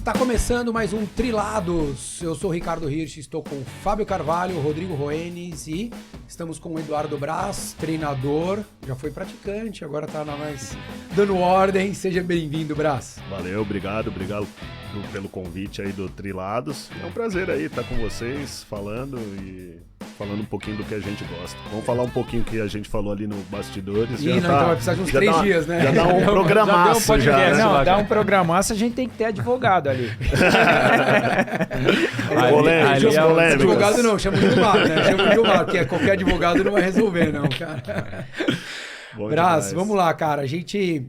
Está começando mais um Trilados. Eu sou o Ricardo Hirsch, estou com o Fábio Carvalho, o Rodrigo Roenes e estamos com o Eduardo Braz, treinador, já foi praticante, agora está mais dando ordem. Seja bem-vindo, Braz. Valeu, obrigado pelo convite aí do Trilados. É um prazer aí estar com vocês falando um pouquinho do que a gente gosta. Vamos falar um pouquinho do que a gente falou ali no Bastidores. Então vai precisar de uns 3 dias, né? Já dá um programaço já. Não, dá um programaço, a gente tem que ter advogado ali. Advogado não, chama de Gilmar, né? Chama de Gilmar, porque qualquer advogado não vai resolver, não, cara. Braz, vamos lá, cara. A gente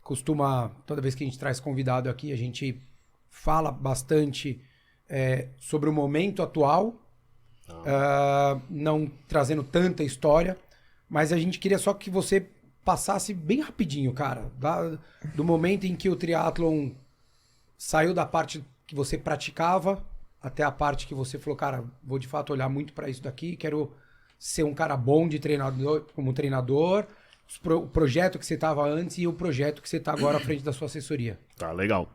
costuma, toda vez que a gente traz convidado aqui, a gente fala bastante sobre o momento atual, não trazendo tanta história, mas a gente queria só que você passasse bem rapidinho, cara, do momento em que o triatlon saiu da parte que você praticava até a parte que você falou, cara, vou de fato olhar muito para isso daqui, quero ser um cara bom de treinador, como treinador, o projeto que você estava antes e o projeto que você está agora à frente da sua assessoria. Tá, legal.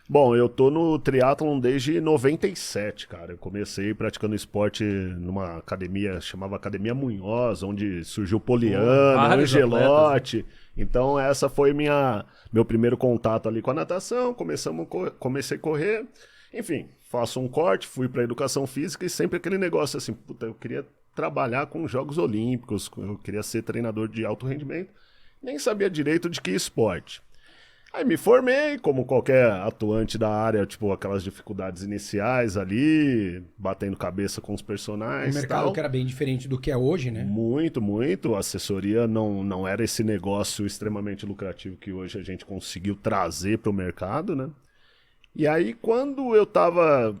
Bom, eu tô no triatlon desde 97, cara. Eu comecei praticando esporte numa academia, chamava Academia Munhoz, onde surgiu o Poliana, o Angelotti. Então essa foi meu primeiro contato ali com a natação, comecei a correr. Enfim, faço um corte, fui pra educação física e sempre aquele negócio assim, puta, eu queria trabalhar com Jogos Olímpicos, eu queria ser treinador de alto rendimento. Nem sabia direito de que esporte. Aí me formei, como qualquer atuante da área, tipo, aquelas dificuldades iniciais ali, batendo cabeça com os personagens. O mercado que era bem diferente do que é hoje, né? Muito, muito. A assessoria não era esse negócio extremamente lucrativo que hoje a gente conseguiu trazer para o mercado, né? E aí, quando eu tava,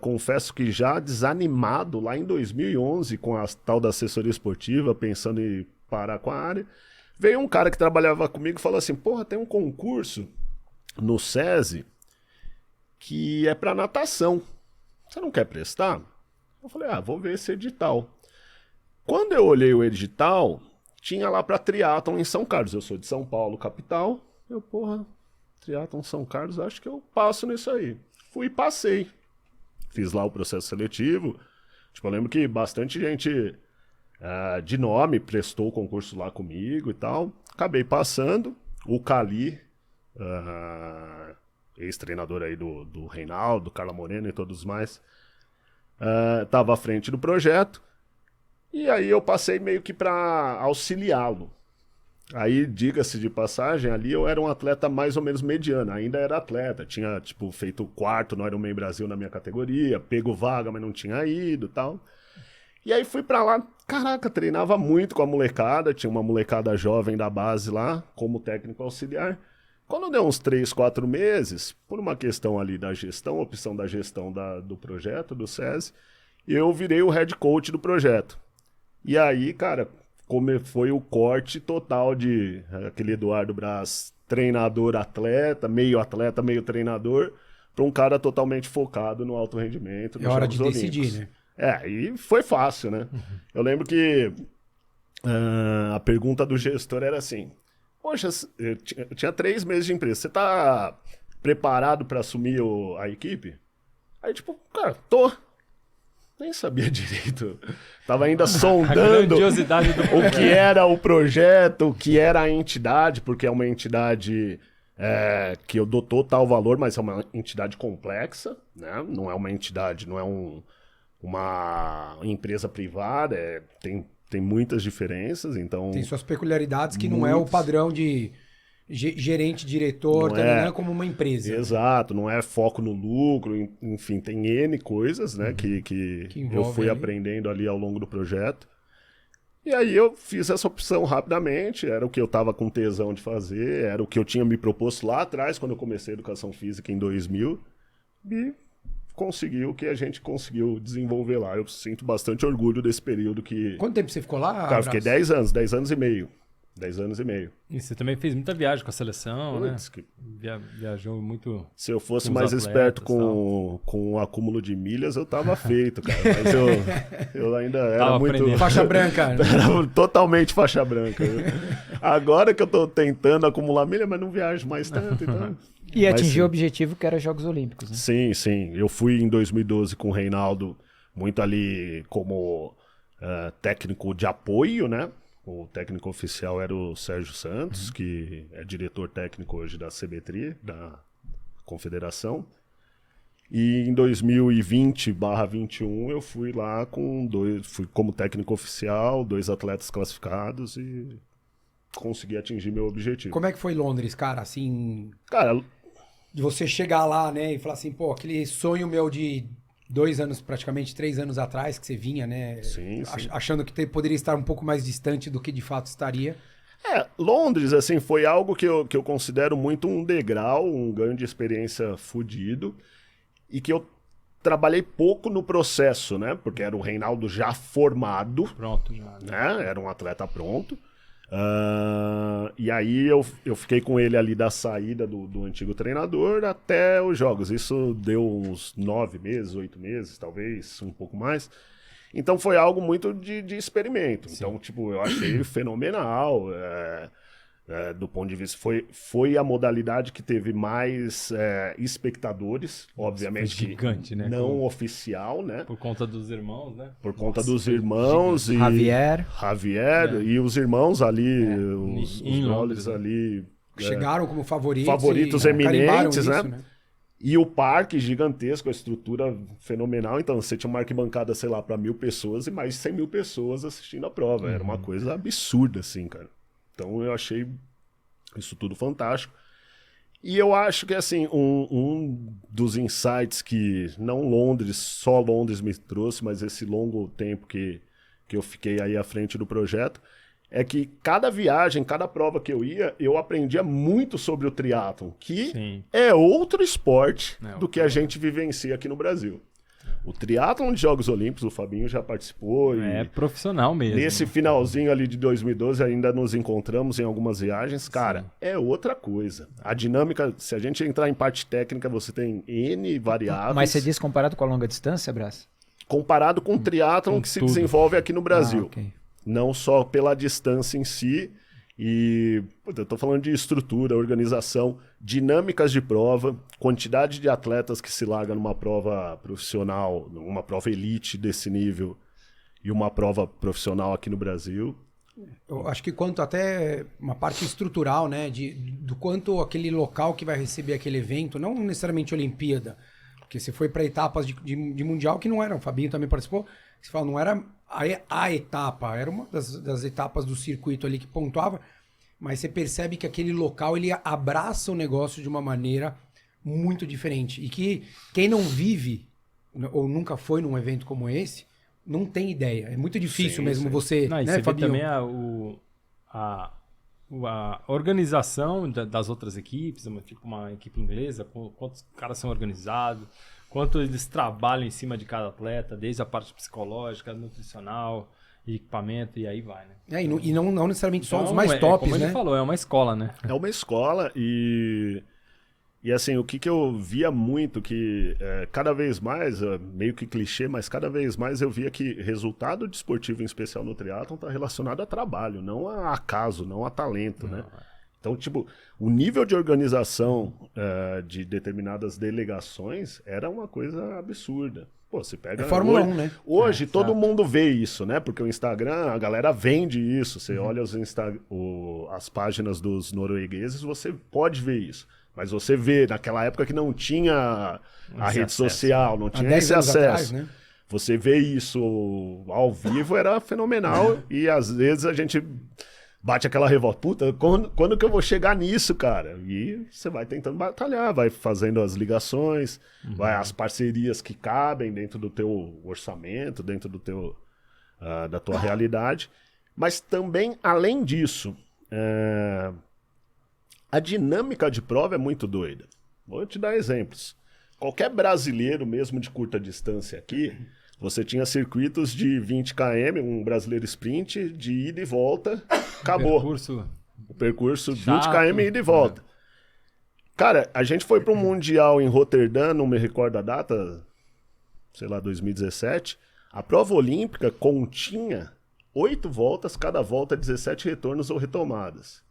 confesso que já desanimado, lá em 2011, com a tal da assessoria esportiva, pensando em parar com a área, veio um cara que trabalhava comigo e falou assim, porra, tem um concurso no SESI que é para natação. Você não quer prestar? Eu falei, vou ver esse edital. Quando eu olhei o edital, tinha lá para triatlon em São Carlos. Eu sou de São Paulo, capital. Eu, porra, triatlon São Carlos, acho que eu passo nisso aí. Fui e passei. Fiz lá o processo seletivo. Tipo, eu lembro que bastante gente de nome prestou o concurso lá comigo e tal. Acabei passando. O Cali, ex-treinador aí do Reinaldo, Carla Moreno e todos mais, estava à frente do projeto. E aí eu passei meio que para auxiliá-lo. Aí, diga-se de passagem, ali eu era um atleta mais ou menos mediano, ainda era atleta, tinha tipo feito quarto no Ironman Brasil na minha categoria, pego vaga, mas não tinha ido e tal. E aí fui pra lá, caraca, treinava muito com a molecada, tinha uma molecada jovem da base lá, como técnico auxiliar. Quando deu uns 3, 4 meses, por uma questão ali da gestão, opção da gestão do projeto, do SESI, eu virei o head coach do projeto. E aí, cara, como foi o corte total de aquele Eduardo Braz, treinador-atleta, meio treinador, para um cara totalmente focado no alto rendimento. É hora de decidir, né? E foi fácil, né? Uhum. Eu lembro que a pergunta do gestor era assim, poxa, eu tinha 3 meses de empresa, você tá preparado para assumir a equipe? Aí tipo, cara, tô. Nem sabia direito. Tava ainda sondando o que era o projeto, o que era a entidade, porque é uma entidade que eu dou total valor, mas é uma entidade complexa, né? Não é uma entidade, não é uma empresa privada, tem muitas diferenças, então... Tem suas peculiaridades que não é o padrão de gerente, diretor, não é como uma empresa. Exato, não é foco no lucro, enfim, tem N coisas, né, que eu fui aprendendo ali ao longo do projeto. E aí eu fiz essa opção rapidamente, era o que eu estava com tesão de fazer, era o que eu tinha me proposto lá atrás, quando eu comecei a educação física em 2000, e conseguiu o que a gente conseguiu desenvolver lá. Eu sinto bastante orgulho desse período que... Quanto tempo você ficou lá? Cara, eu fiquei 10 anos e meio. 10 anos e meio. E você também fez muita viagem com a seleção, né? Viajou muito. Se eu fosse mais esperto com o acúmulo de milhas, eu tava feito, cara. Mas eu ainda era muito... Aprendendo. Faixa branca. Era totalmente faixa branca. Agora que eu tô tentando acumular milha, mas não viajo mais tanto, então... E atingir o objetivo que era Jogos Olímpicos, né? Sim, sim. Eu fui em 2012 com o Reinaldo, muito ali como técnico de apoio, né? O técnico oficial era o Sérgio Santos, que é diretor técnico hoje da CBTRI, da Confederação. E em 2020/21 eu fui lá fui como técnico oficial, 2 atletas classificados e consegui atingir meu objetivo. Como é que foi Londres, cara? Assim, Cara, de você chegar lá, né, e falar assim, pô, aquele sonho meu de 2 anos, praticamente 3 anos atrás, que você vinha, né? Sim, sim. Achando que poderia estar um pouco mais distante do que de fato estaria. Londres, assim, foi algo que eu considero muito um degrau, um ganho de experiência fudido, e que eu trabalhei pouco no processo, né? Porque era o Reinaldo já formado, Pronto, já. né? Era um atleta pronto. E aí eu fiquei com ele ali da saída do antigo treinador até os jogos. Isso deu uns 9 meses, 8 meses, talvez, um pouco mais. Então foi algo muito de experimento. Sim. Então, tipo, eu achei fenomenal. Do ponto de vista, foi a modalidade que teve mais espectadores, obviamente gigante, né? não oficial, né? Por conta dos irmãos, né? Por conta dos irmãos e Javier e os irmãos ali, os Londres ali chegaram como favoritos eminentes, isso, né? E o parque gigantesco, a estrutura fenomenal. Então, você tinha uma arquibancada, sei lá, para 1.000 pessoas e mais de 100 mil pessoas assistindo a prova. Era uma coisa absurda, assim, cara. Então, eu achei isso tudo fantástico. E eu acho que, assim, um dos insights que só Londres me trouxe, mas esse longo tempo que eu fiquei aí à frente do projeto, é que cada viagem, cada prova que eu ia, eu aprendia muito sobre o triatlon, que Sim. é outro esporte do que a gente vivencia aqui no Brasil. O triatlon de Jogos Olímpicos, o Fabinho já participou. É profissional mesmo. Nesse finalzinho ali de 2012 ainda nos encontramos em algumas viagens. Cara, é outra coisa. A dinâmica, se a gente entrar em parte técnica, você tem N variáveis. Mas você diz comparado com a longa distância, Brás? Comparado com o triatlon que se desenvolve aqui no Brasil. Okay. Não só pela distância em si, e eu tô falando de estrutura, organização, dinâmicas de prova, quantidade de atletas que se larga numa prova profissional, uma prova elite desse nível e uma prova profissional aqui no Brasil. Eu acho que quanto até uma parte estrutural, né, do quanto aquele local que vai receber aquele evento, não necessariamente Olimpíada, porque você foi para etapas de Mundial que não eram, o Fabinho também participou, você fala, não era a etapa, era uma das etapas do circuito ali que pontuava, mas você percebe que aquele local ele abraça o negócio de uma maneira muito diferente. E que quem não vive ou nunca foi num evento como esse, não tem ideia. É muito difícil mesmo você... Não, e né, você Fabinho? vê também a organização das outras equipes, tipo uma equipe inglesa, quantos caras são organizados, quanto eles trabalham em cima de cada atleta, desde a parte psicológica, nutricional, equipamento, e aí vai, né? E não necessariamente só os mais tops, como né? ele falou, é uma escola, né? É uma escola e assim, o que eu via muito que cada vez mais, meio que clichê, mas cada vez mais eu via que resultado desportivo, em especial no triatlon, está relacionado a trabalho, não a acaso, não a talento, né? Então, tipo, o nível de organização de determinadas delegações era uma coisa absurda. Pô, você pega... Fórmula 1, né? Hoje todo mundo vê isso, né? Porque o Instagram, a galera vende isso. Você olha as páginas dos noruegueses, você pode ver isso. Mas você vê, naquela época que não tinha a rede social, não tinha esse acesso. Atrás, né? Você vê isso ao vivo, era fenomenal. E às vezes a gente bate aquela revolta. Puta, quando que eu vou chegar nisso, cara? E você vai tentando batalhar, vai fazendo as ligações, vai as parcerias que cabem dentro do teu orçamento, dentro do teu, da tua realidade. Mas também, além disso, a dinâmica de prova é muito doida. Vou te dar exemplos. Qualquer brasileiro, mesmo de curta distância aqui, você tinha circuitos de 20 km, um brasileiro sprint, de ida e volta, acabou. O percurso 20 km ida e volta. Cara, a gente foi para um Mundial em Roterdã, não me recordo a data, sei lá, 2017. A prova olímpica continha 8 voltas, cada volta 17 retornos ou retomadas.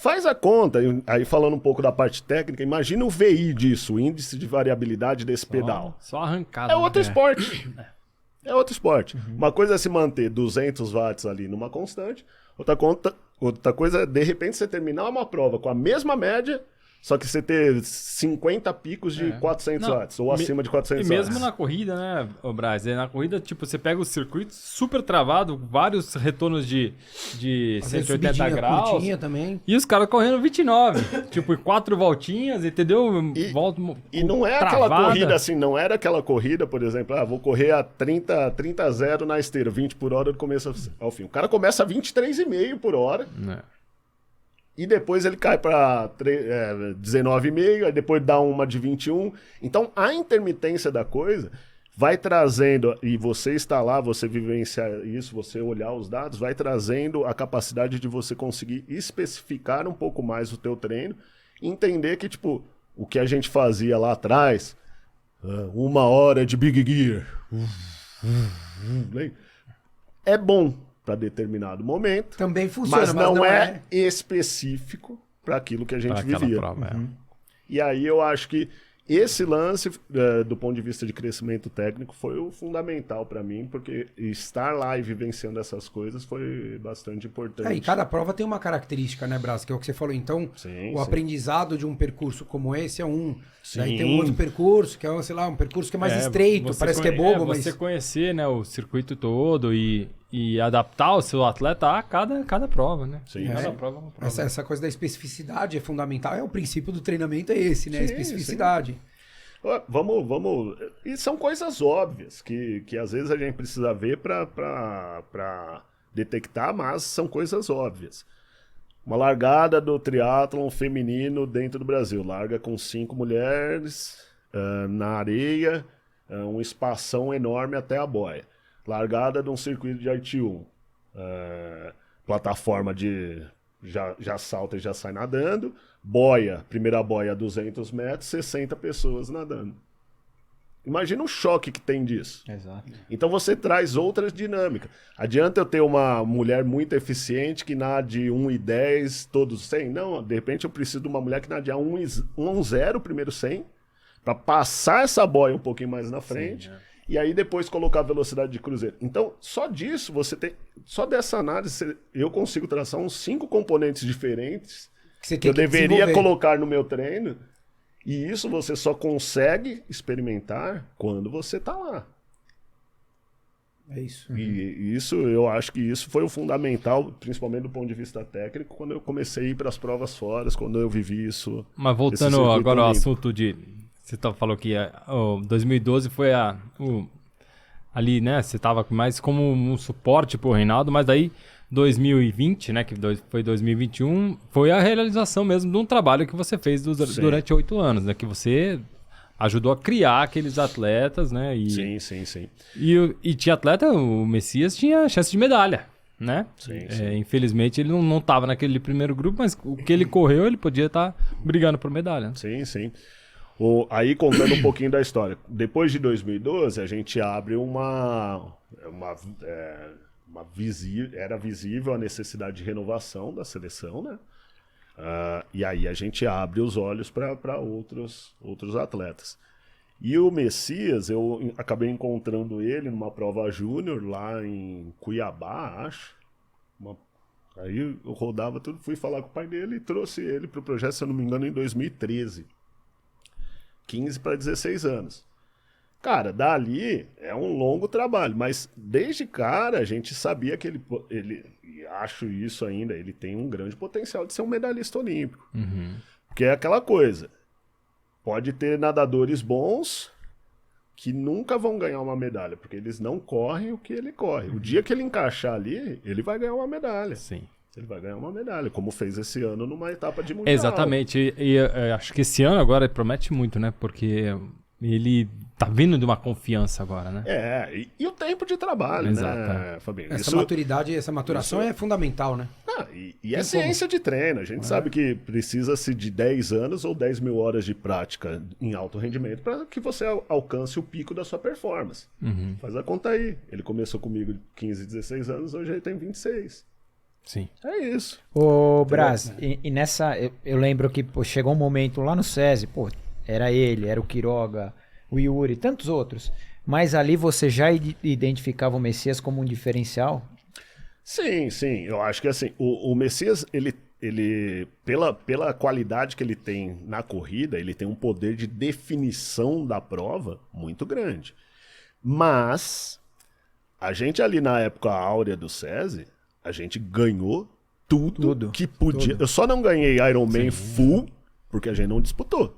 Faz a conta, aí falando um pouco da parte técnica, imagina o VI disso, o índice de variabilidade desse pedal. Só arrancada. É outro esporte. É outro esporte. Uma coisa é se manter 200 watts ali numa constante, outra coisa é, de repente, você terminar uma prova com a mesma média, só que você ter 50 picos de 400 watts, ou acima de 400 watts. E mesmo watts. na corrida, né, Braz? Na corrida, tipo, você pega o circuito super travado, vários retornos de 180 graus. Curtinha também. E os caras correndo 29. Tipo, 4 voltinhas, entendeu? E não é aquela corrida assim, não era aquela corrida, por exemplo, vou correr a 30-0 na esteira, 20 por hora do começo ao fim. O cara começa a 23,5 por hora. E depois ele cai para 19,5, aí depois dá uma de 21. Então, a intermitência da coisa vai trazendo, e você está lá, você vivenciar isso, você olhar os dados, vai trazendo a capacidade de você conseguir especificar um pouco mais o teu treino, e entender que, tipo, o que a gente fazia lá atrás, 1 hora de Big Gear, é bom para determinado momento. Também funciona, mas não é específico para aquilo que a gente vivia. Prova, E aí eu acho que esse lance, do ponto de vista de crescimento técnico, foi o fundamental para mim, porque estar lá e vivenciando essas coisas foi bastante importante. E cada prova tem uma característica, né, Brás? Que é o que você falou. Então, o aprendizado de um percurso como esse é um. Daí tem um outro percurso, que é, sei lá, um percurso que é mais estreito, parece que é bobo, mas... Você conhecer, né, o circuito todo e adaptar o seu atleta a cada prova, né? Sim. Cada prova é uma prova. Essa coisa da especificidade é fundamental. É o princípio do treinamento, é esse, né? A especificidade. Vamos... E são coisas óbvias que às vezes a gente precisa ver para detectar, mas são coisas óbvias. Uma largada do triatlon feminino dentro do Brasil. Larga com 5 mulheres na areia, um espação enorme até a boia. Largada de um circuito de RT1. Plataforma de... Já salta e já sai nadando. Boia, primeira boia a 200 metros, 60 pessoas nadando. Imagina o choque que tem disso. Exato. Então você traz outras dinâmicas. Adianta eu ter uma mulher muito eficiente que nade 1,10, todos 100? Não, de repente eu preciso de uma mulher que nade a 1,0, primeiro 100, para passar essa boia um pouquinho mais na frente. Sim, e aí depois colocar a velocidade de cruzeiro. Então, só disso, só dessa análise, eu consigo traçar uns 5 componentes diferentes que eu deveria colocar no meu treino. E isso você só consegue experimentar quando você está lá. É isso. E isso, eu acho que isso foi o fundamental, principalmente do ponto de vista técnico, quando eu comecei a ir para as provas fora, quando eu vivi isso. Mas voltando agora ao assunto de... Você falou que 2012 foi ali, né? Você estava mais como um suporte pro Reinaldo, mas daí 2020, né? Que foi 2021, foi a realização mesmo de um trabalho que você fez durante 8 anos, né? Que você ajudou a criar aqueles atletas, né? Sim. E tinha atleta, o Messias tinha chance de medalha, né? Sim. Infelizmente ele não estava naquele primeiro grupo, mas o que ele correu, ele podia estar brigando por medalha. Sim. Aí, contando um pouquinho da história. Depois de 2012, a gente abre era visível a necessidade de renovação da seleção, né? E aí a gente abre os olhos para outros atletas. E o Messias, eu acabei encontrando ele numa prova júnior lá em Cuiabá, acho. Aí eu rodava tudo, fui falar com o pai dele e trouxe ele para o projeto, se eu não me engano, em 2013. 15 para 16 anos. Cara, dali é um longo trabalho, mas desde cara a gente sabia que ele e acho isso ainda, ele tem um grande potencial de ser um medalhista olímpico. Uhum. Porque é aquela coisa, pode ter nadadores bons que nunca vão ganhar uma medalha, porque eles não correm o que ele corre. O dia que ele encaixar ali, ele vai ganhar uma medalha. Sim. Ele vai ganhar uma medalha, como fez esse ano numa etapa de mundial. Exatamente. E acho que esse ano agora promete muito, né? Porque ele tá vindo de uma confiança agora, né? E o tempo de trabalho, né, Fabinho? Essa maturidade, essa maturação é fundamental, né? E é ciência de treino. A gente sabe que precisa-se de 10 anos ou 10 mil horas de prática em alto rendimento para que você alcance o pico da sua performance. Uhum. Faz a conta aí. Ele começou comigo 15, 16 anos, hoje ele tem 26. Sim. É isso. Ô, Brás, e nessa. Eu lembro que pô, chegou um momento lá no SESI, pô, era ele, era o Quiroga, o Yuri, tantos outros. Mas ali você já identificava o Messias como um diferencial? Sim, sim. Eu acho que assim, o Messias, ele pela qualidade que ele tem na corrida, ele tem um poder de definição da prova muito grande. Mas a gente ali na época áurea do SESI, a gente ganhou tudo que podia. Tudo. Eu só não ganhei Ironman full porque a gente não disputou.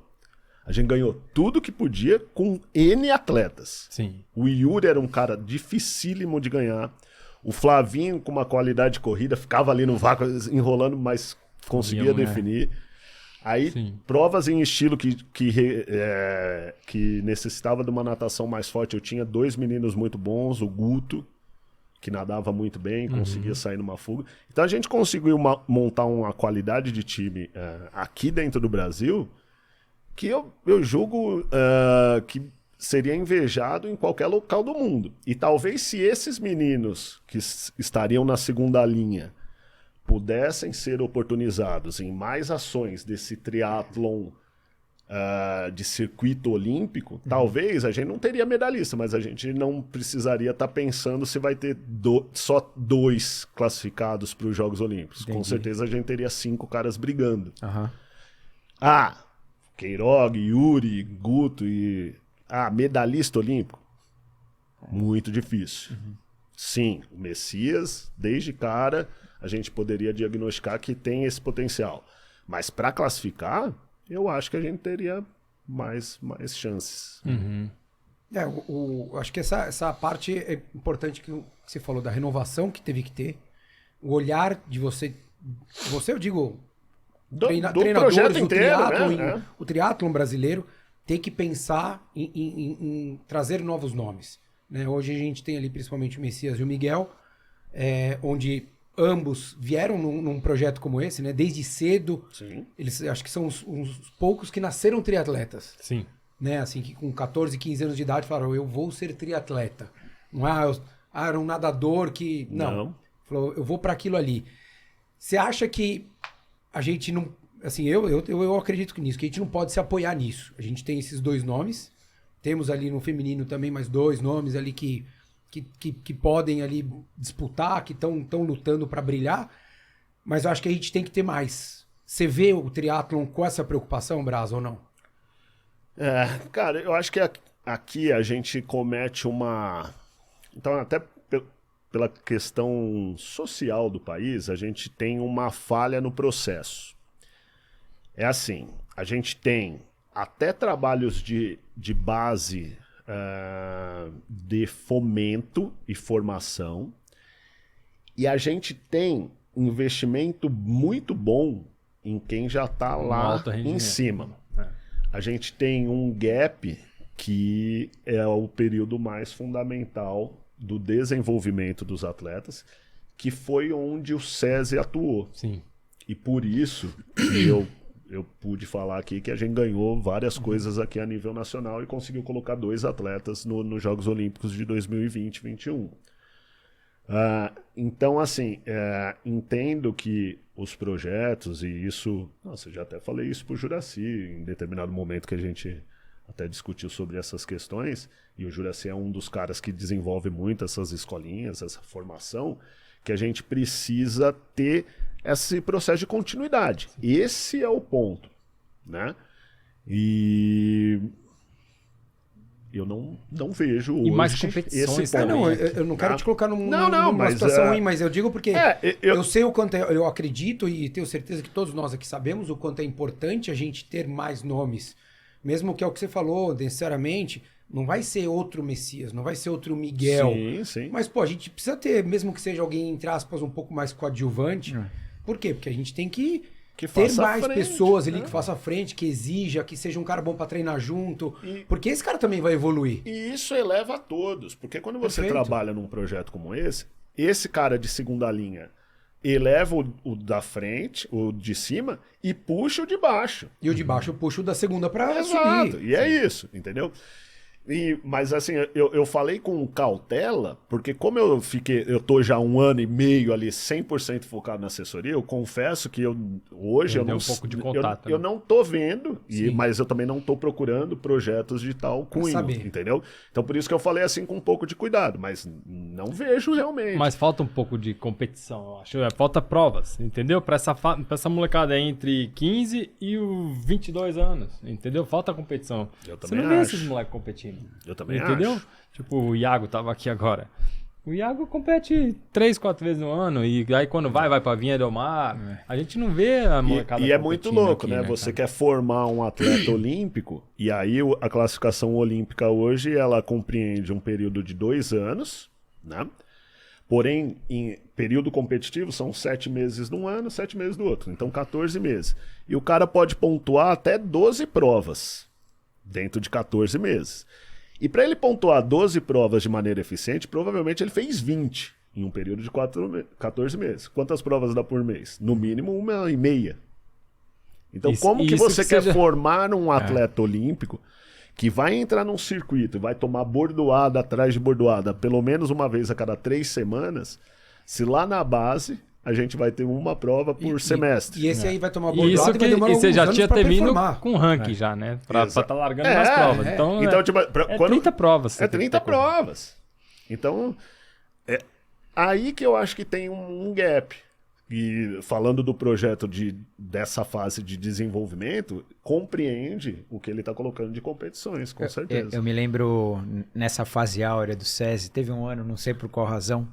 A gente ganhou tudo que podia com N atletas. Sim. O Yuri era um cara dificílimo de ganhar. O Flavinho, com uma qualidade de corrida, ficava ali no vácuo enrolando, mas conseguia definir. Aí, Sim. provas em estilo que necessitava de uma natação mais forte. Eu tinha 2 meninos muito bons, o Guto, que nadava muito bem, conseguia sair numa fuga. Então a gente conseguiu montar uma qualidade de time aqui dentro do Brasil que eu julgo que seria invejado em qualquer local do mundo. E talvez se esses meninos que estariam na segunda linha pudessem ser oportunizados em mais ações desse triatlon de circuito olímpico, talvez a gente não teria medalhista, mas a gente não precisaria estar pensando se vai ter só 2 classificados para os Jogos Olímpicos. Com certeza a gente teria 5 caras brigando. Queiroga, Yuri, Guto e... medalhista olímpico? Muito difícil. Sim, o Messias, desde cara, a gente poderia diagnosticar que tem esse potencial. Mas para classificar, eu acho que a gente teria mais chances. Acho que essa parte é importante que você falou da renovação que teve que ter, o olhar de você eu digo, Do treinadores, projeto o inteiro, triatlon, né? o triatlon brasileiro tem que pensar em trazer novos nomes. Né? Hoje a gente tem ali principalmente o Messias e o Miguel, onde ambos vieram num projeto como esse, né? Desde cedo. Sim. Eles acho que são uns poucos que nasceram triatletas. Sim. Né? Assim, que com 14, 15 anos de idade falaram, eu vou ser triatleta. Não era um nadador que... Não. Falou, eu vou para aquilo ali. Você acha que a gente não... Assim, eu acredito nisso, que a gente não pode se apoiar nisso. A gente tem esses 2 nomes. Temos ali no feminino também mais 2 nomes ali que podem ali disputar, que estão lutando para brilhar. Mas eu acho que a gente tem que ter mais. Você vê o triatlon com essa preocupação, Brás, ou não? Cara, eu acho que aqui a gente comete uma... Então, até pela questão social do país, a gente tem uma falha no processo. É assim, a gente tem até trabalhos de base de fomento e formação, e a gente tem investimento muito bom em quem já está lá em cima. A gente tem um gap que é o período mais fundamental do desenvolvimento dos atletas, que foi onde o SESI atuou. Sim. E por isso que eu pude falar aqui que a gente ganhou várias coisas aqui a nível nacional e conseguiu colocar 2 atletas nos Jogos Olímpicos de 2020 e 2021. Então, assim, entendo que os projetos, e isso... Nossa, eu já até falei isso pro Juracy em determinado momento que a gente até discutiu sobre essas questões, e o Juracy é um dos caras que desenvolve muito essas escolinhas, essa formação, que a gente precisa ter esse processo de continuidade. Esse é o ponto, né? E eu não vejo hoje mais competições esse ponto. Não, eu não quero te colocar numa mas, situação ruim, mas eu digo porque eu eu sei o quanto eu acredito e tenho certeza que todos nós aqui sabemos o quanto é importante a gente ter mais nomes. Mesmo que é o que você falou, necessariamente, não vai ser outro Messias, não vai ser outro Miguel. Sim, sim. Mas, pô, a gente precisa ter, mesmo que seja alguém, entre aspas, um pouco mais coadjuvante. Por quê? Porque a gente tem que ter mais pessoas ali que façam frente, que exija, que seja um cara bom pra treinar junto. Porque esse cara também vai evoluir. E isso eleva a todos. Porque quando você Perfeito. trabalha num projeto como esse cara de segunda linha eleva o da frente, o de cima, e puxa o de baixo. E o de baixo puxa o da segunda pra Exato. subir. E é isso, entendeu? Mas assim, eu falei com cautela, porque como eu tô já 1 ano e meio ali 100% focado na assessoria, eu confesso que hoje eu não, um pouco de contato, eu né? não tô vendo, mas eu também não tô procurando projetos de tal cunho, saber. entendeu? Então por isso que eu falei assim com um pouco de cuidado, mas não vejo realmente. Mas falta um pouco de competição, eu acho. Falta provas, entendeu? Pra essa molecada aí entre 15 e os 22 anos, entendeu? Falta competição. Eu Você também não vê acho. esses moleques competindo. Eu também Entendeu? acho. Tipo, o Iago tava aqui agora. O Iago compete 3, 4 vezes no ano. E aí quando vai pra Vinha Del Mar. A gente não vê a molecada E é muito competindo louco, aqui, né? Você cara? quer formar um atleta olímpico, e aí a classificação olímpica hoje, ela compreende um período de 2 anos, né? Porém, em período competitivo, são 7 meses num ano, 7 meses do outro. Então, 14 meses. E o cara pode pontuar até 12 provas dentro de 14 meses. E para ele pontuar 12 provas de maneira eficiente, provavelmente ele fez 20 em um período de 14 meses. Quantas provas dá por mês? No mínimo 1,5. Então, como que você quer formar um atleta olímpico que vai entrar num circuito e vai tomar bordoada atrás de bordoada pelo menos uma vez a cada 3 semanas, se lá na base a gente vai ter uma prova por semestre? E esse aí vai tomar E bordoada isso e vai que demorar e você alguns já anos tinha pra terminado performar. com ranking já, né? Pra estar largando nas É, provas. é. Então, Então, tipo, 30 provas. você É tem que 30 ter corrido. provas. Então, é aí que eu acho que tem um gap. E falando do projeto dessa fase de desenvolvimento, compreende o que ele está colocando de competições, com certeza. Eu me lembro nessa fase áurea do SESI, teve um ano, não sei por qual razão,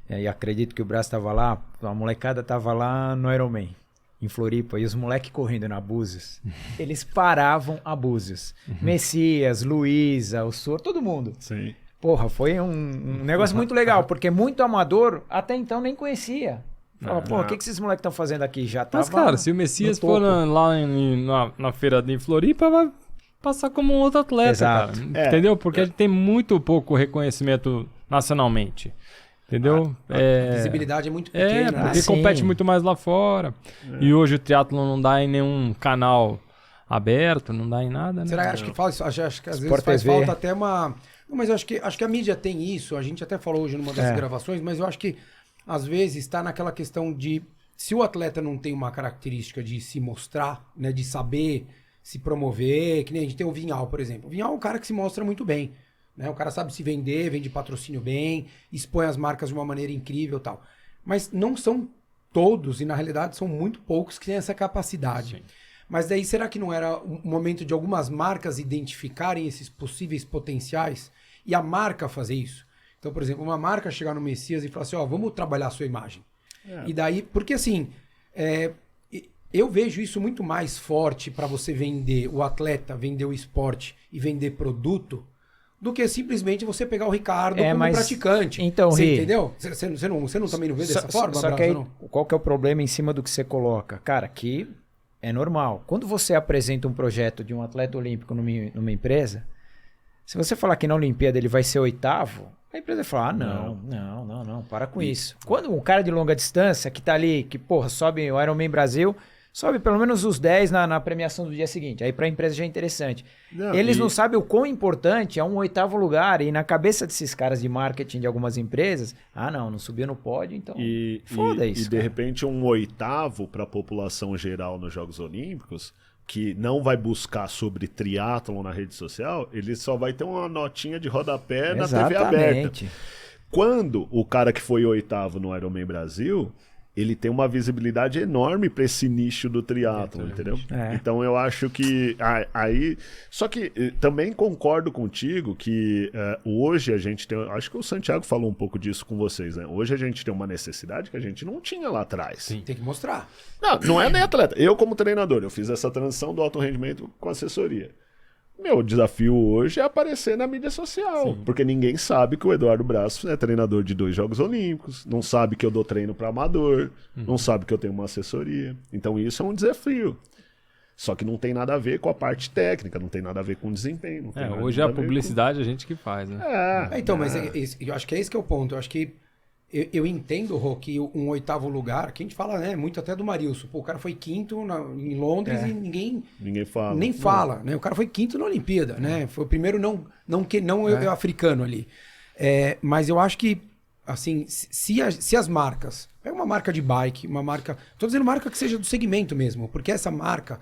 e acredito que o Brás estava lá, a molecada estava lá no Ironman, em Floripa, e os moleques correndo na Búzios, eles paravam a Búzios. Messias, Luísa, o Sor, todo mundo. Sim. Porra, foi um negócio muito legal, porque muito amador até então nem conhecia. Fala, pô, o que esses moleques estão fazendo aqui? Já tava Mas, cara, se o Messias no topo. for lá na feira de Floripa, vai passar como um outro atleta, Exato. cara. Entendeu? Porque a gente tem muito pouco reconhecimento nacionalmente. Entendeu? A visibilidade é muito pequena. né? Porque sim. compete muito mais lá fora. E hoje o triatlon não dá em nenhum canal aberto, não dá em nada, né? Será que acho que fala isso? Acho que às vezes Sport faz TV. falta até uma. Não, mas eu acho que a mídia tem isso. A gente até falou hoje numa das gravações, mas eu acho que às vezes está naquela questão de se o atleta não tem uma característica de se mostrar, né, de saber se promover, que nem a gente tem o Vinhal, por exemplo. O Vinhal é um cara que se mostra muito bem, né? O cara sabe se vender, vende patrocínio bem, expõe as marcas de uma maneira incrível e tal. Mas não são todos, e na realidade são muito poucos que têm essa capacidade. Sim. Mas daí será que não era um momento de algumas marcas identificarem esses possíveis potenciais e a marca fazer isso? Então, por exemplo, uma marca chegar no Messias e falar assim, ó, vamos trabalhar a sua imagem. E daí, porque assim, eu vejo isso muito mais forte para você vender o atleta, vender o esporte e vender produto, do que simplesmente você pegar o Ricardo como mas praticante. então, você Ri, entendeu? Você não também não vê dessa forma, Só Brás, que aí, ou não? qual que é o problema em cima do que você coloca? Cara, aqui é normal. Quando você apresenta um projeto de um atleta olímpico numa empresa, se você falar que na Olimpíada ele vai ser 8º, a empresa fala, não, para com isso. Quando um cara de longa distância que tá ali, que porra, sobe o Ironman Brasil, sobe pelo menos os 10 na premiação do dia seguinte. Aí pra empresa já é interessante. Eles não sabem o quão importante é um 8º lugar. E na cabeça desses caras de marketing de algumas empresas, não subiu no pódio, então foda isso. E de repente um 8º para a população geral nos Jogos Olímpicos, que não vai buscar sobre triatlon na rede social, ele só vai ter uma notinha de rodapé na TV aberta. Quando o cara que foi 8º no Ironman Brasil, ele tem uma visibilidade enorme para esse nicho do triatlon, entendeu? Então eu acho que aí... Só que também concordo contigo que hoje a gente tem... Acho que o Santiago falou um pouco disso com vocês, né? Hoje a gente tem uma necessidade que a gente não tinha lá atrás. Sim. Tem que mostrar. Não é nem atleta. Eu como treinador, eu fiz essa transição do alto rendimento com assessoria. Meu desafio hoje é aparecer na mídia social, porque ninguém sabe que o Eduardo Brás é treinador de 2 Jogos Olímpicos, não sabe que eu dou treino para amador, não sabe que eu tenho uma assessoria. Então isso é um desafio. Só que não tem nada a ver com a parte técnica, não tem nada a ver com o desempenho. Hoje a publicidade a gente que faz, né? Então, mas eu acho que é esse que é o ponto. Eu acho que eu entendo, Rô, que um 8º lugar, que a gente fala, né, muito até do Marilson. Pô, o cara foi quinto em Londres e ninguém fala. nem fala, né? O cara foi quinto na Olimpíada, né? Foi o primeiro não africano ali. Mas eu acho que, assim, se as marcas... Pega uma marca de bike, uma marca... Tô dizendo marca que seja do segmento mesmo, porque essa marca,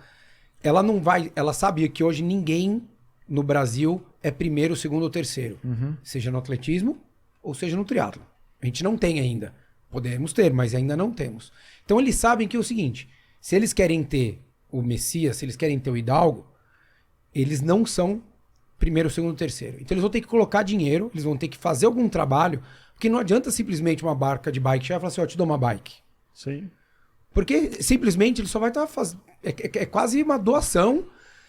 ela não vai... Ela sabe que hoje ninguém no Brasil é primeiro, segundo ou terceiro. Seja no atletismo ou seja no triatlo. A gente não tem ainda. Podemos ter, mas ainda não temos. Então eles sabem que é o seguinte, se eles querem ter o Messias, se eles querem ter o Hidalgo, eles não são primeiro, segundo, terceiro. Então eles vão ter que colocar dinheiro, eles vão ter que fazer algum trabalho, porque não adianta simplesmente uma marca de bike chegar e falar assim, ó, te dou uma bike. Sim. Porque simplesmente ele só vai estar fazendo... É quase uma doação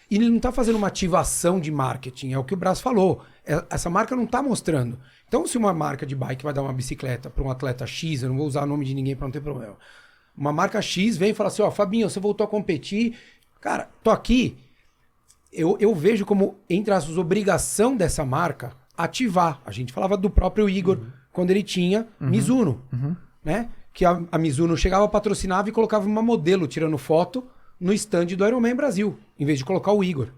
e ele não está fazendo uma ativação de marketing. É o que o Braz falou. Essa marca não está mostrando. Então, se uma marca de bike vai dar uma bicicleta para um atleta X, eu não vou usar o nome de ninguém para não ter problema. Uma marca X vem e fala assim, ó, Fabinho, você voltou a competir. Cara, tô aqui. Eu vejo como, entre as obrigação dessa marca, ativar. A gente falava do próprio Igor, quando ele tinha Mizuno, né? Que a Mizuno chegava, patrocinava e colocava uma modelo tirando foto no stand do Ironman Brasil, em vez de colocar o Igor.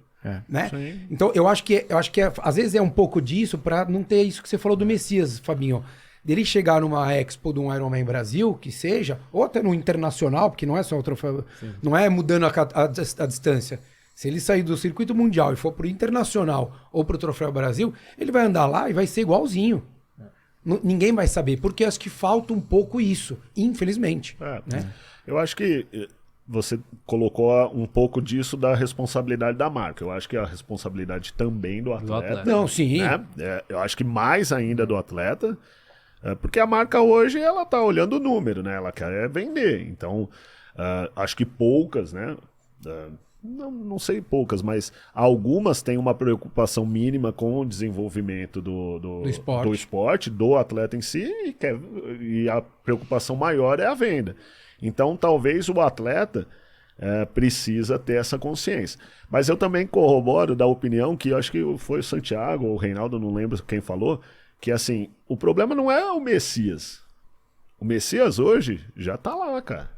Né? Então eu acho que às vezes é um pouco disso para não ter isso que você falou do Messias, Fabinho. Dele chegar numa Expo de um Ironman Brasil, que seja, ou até no internacional, porque não é só o troféu, não é mudando a distância. Se ele sair do circuito mundial e for pro internacional ou pro troféu Brasil, ele vai andar lá e vai ser igualzinho. Ninguém vai saber, porque acho que falta um pouco isso, infelizmente. Né? Eu acho que você colocou um pouco disso da responsabilidade da marca. Eu acho que é a responsabilidade também do atleta. Não, sim. Né? Eu acho que mais ainda do atleta, porque a marca hoje ela tá olhando o número, né? Ela quer vender. Então, acho que poucas, né? Não sei poucas, mas algumas têm uma preocupação mínima com o desenvolvimento do esporte, do atleta em si, e a preocupação maior é a venda. Então, talvez o atleta precisa ter essa consciência. Mas eu também corroboro da opinião que eu acho que foi o Santiago ou o Reinaldo, não lembro quem falou, que assim, o problema não é o Messias. O Messias hoje já tá lá, cara.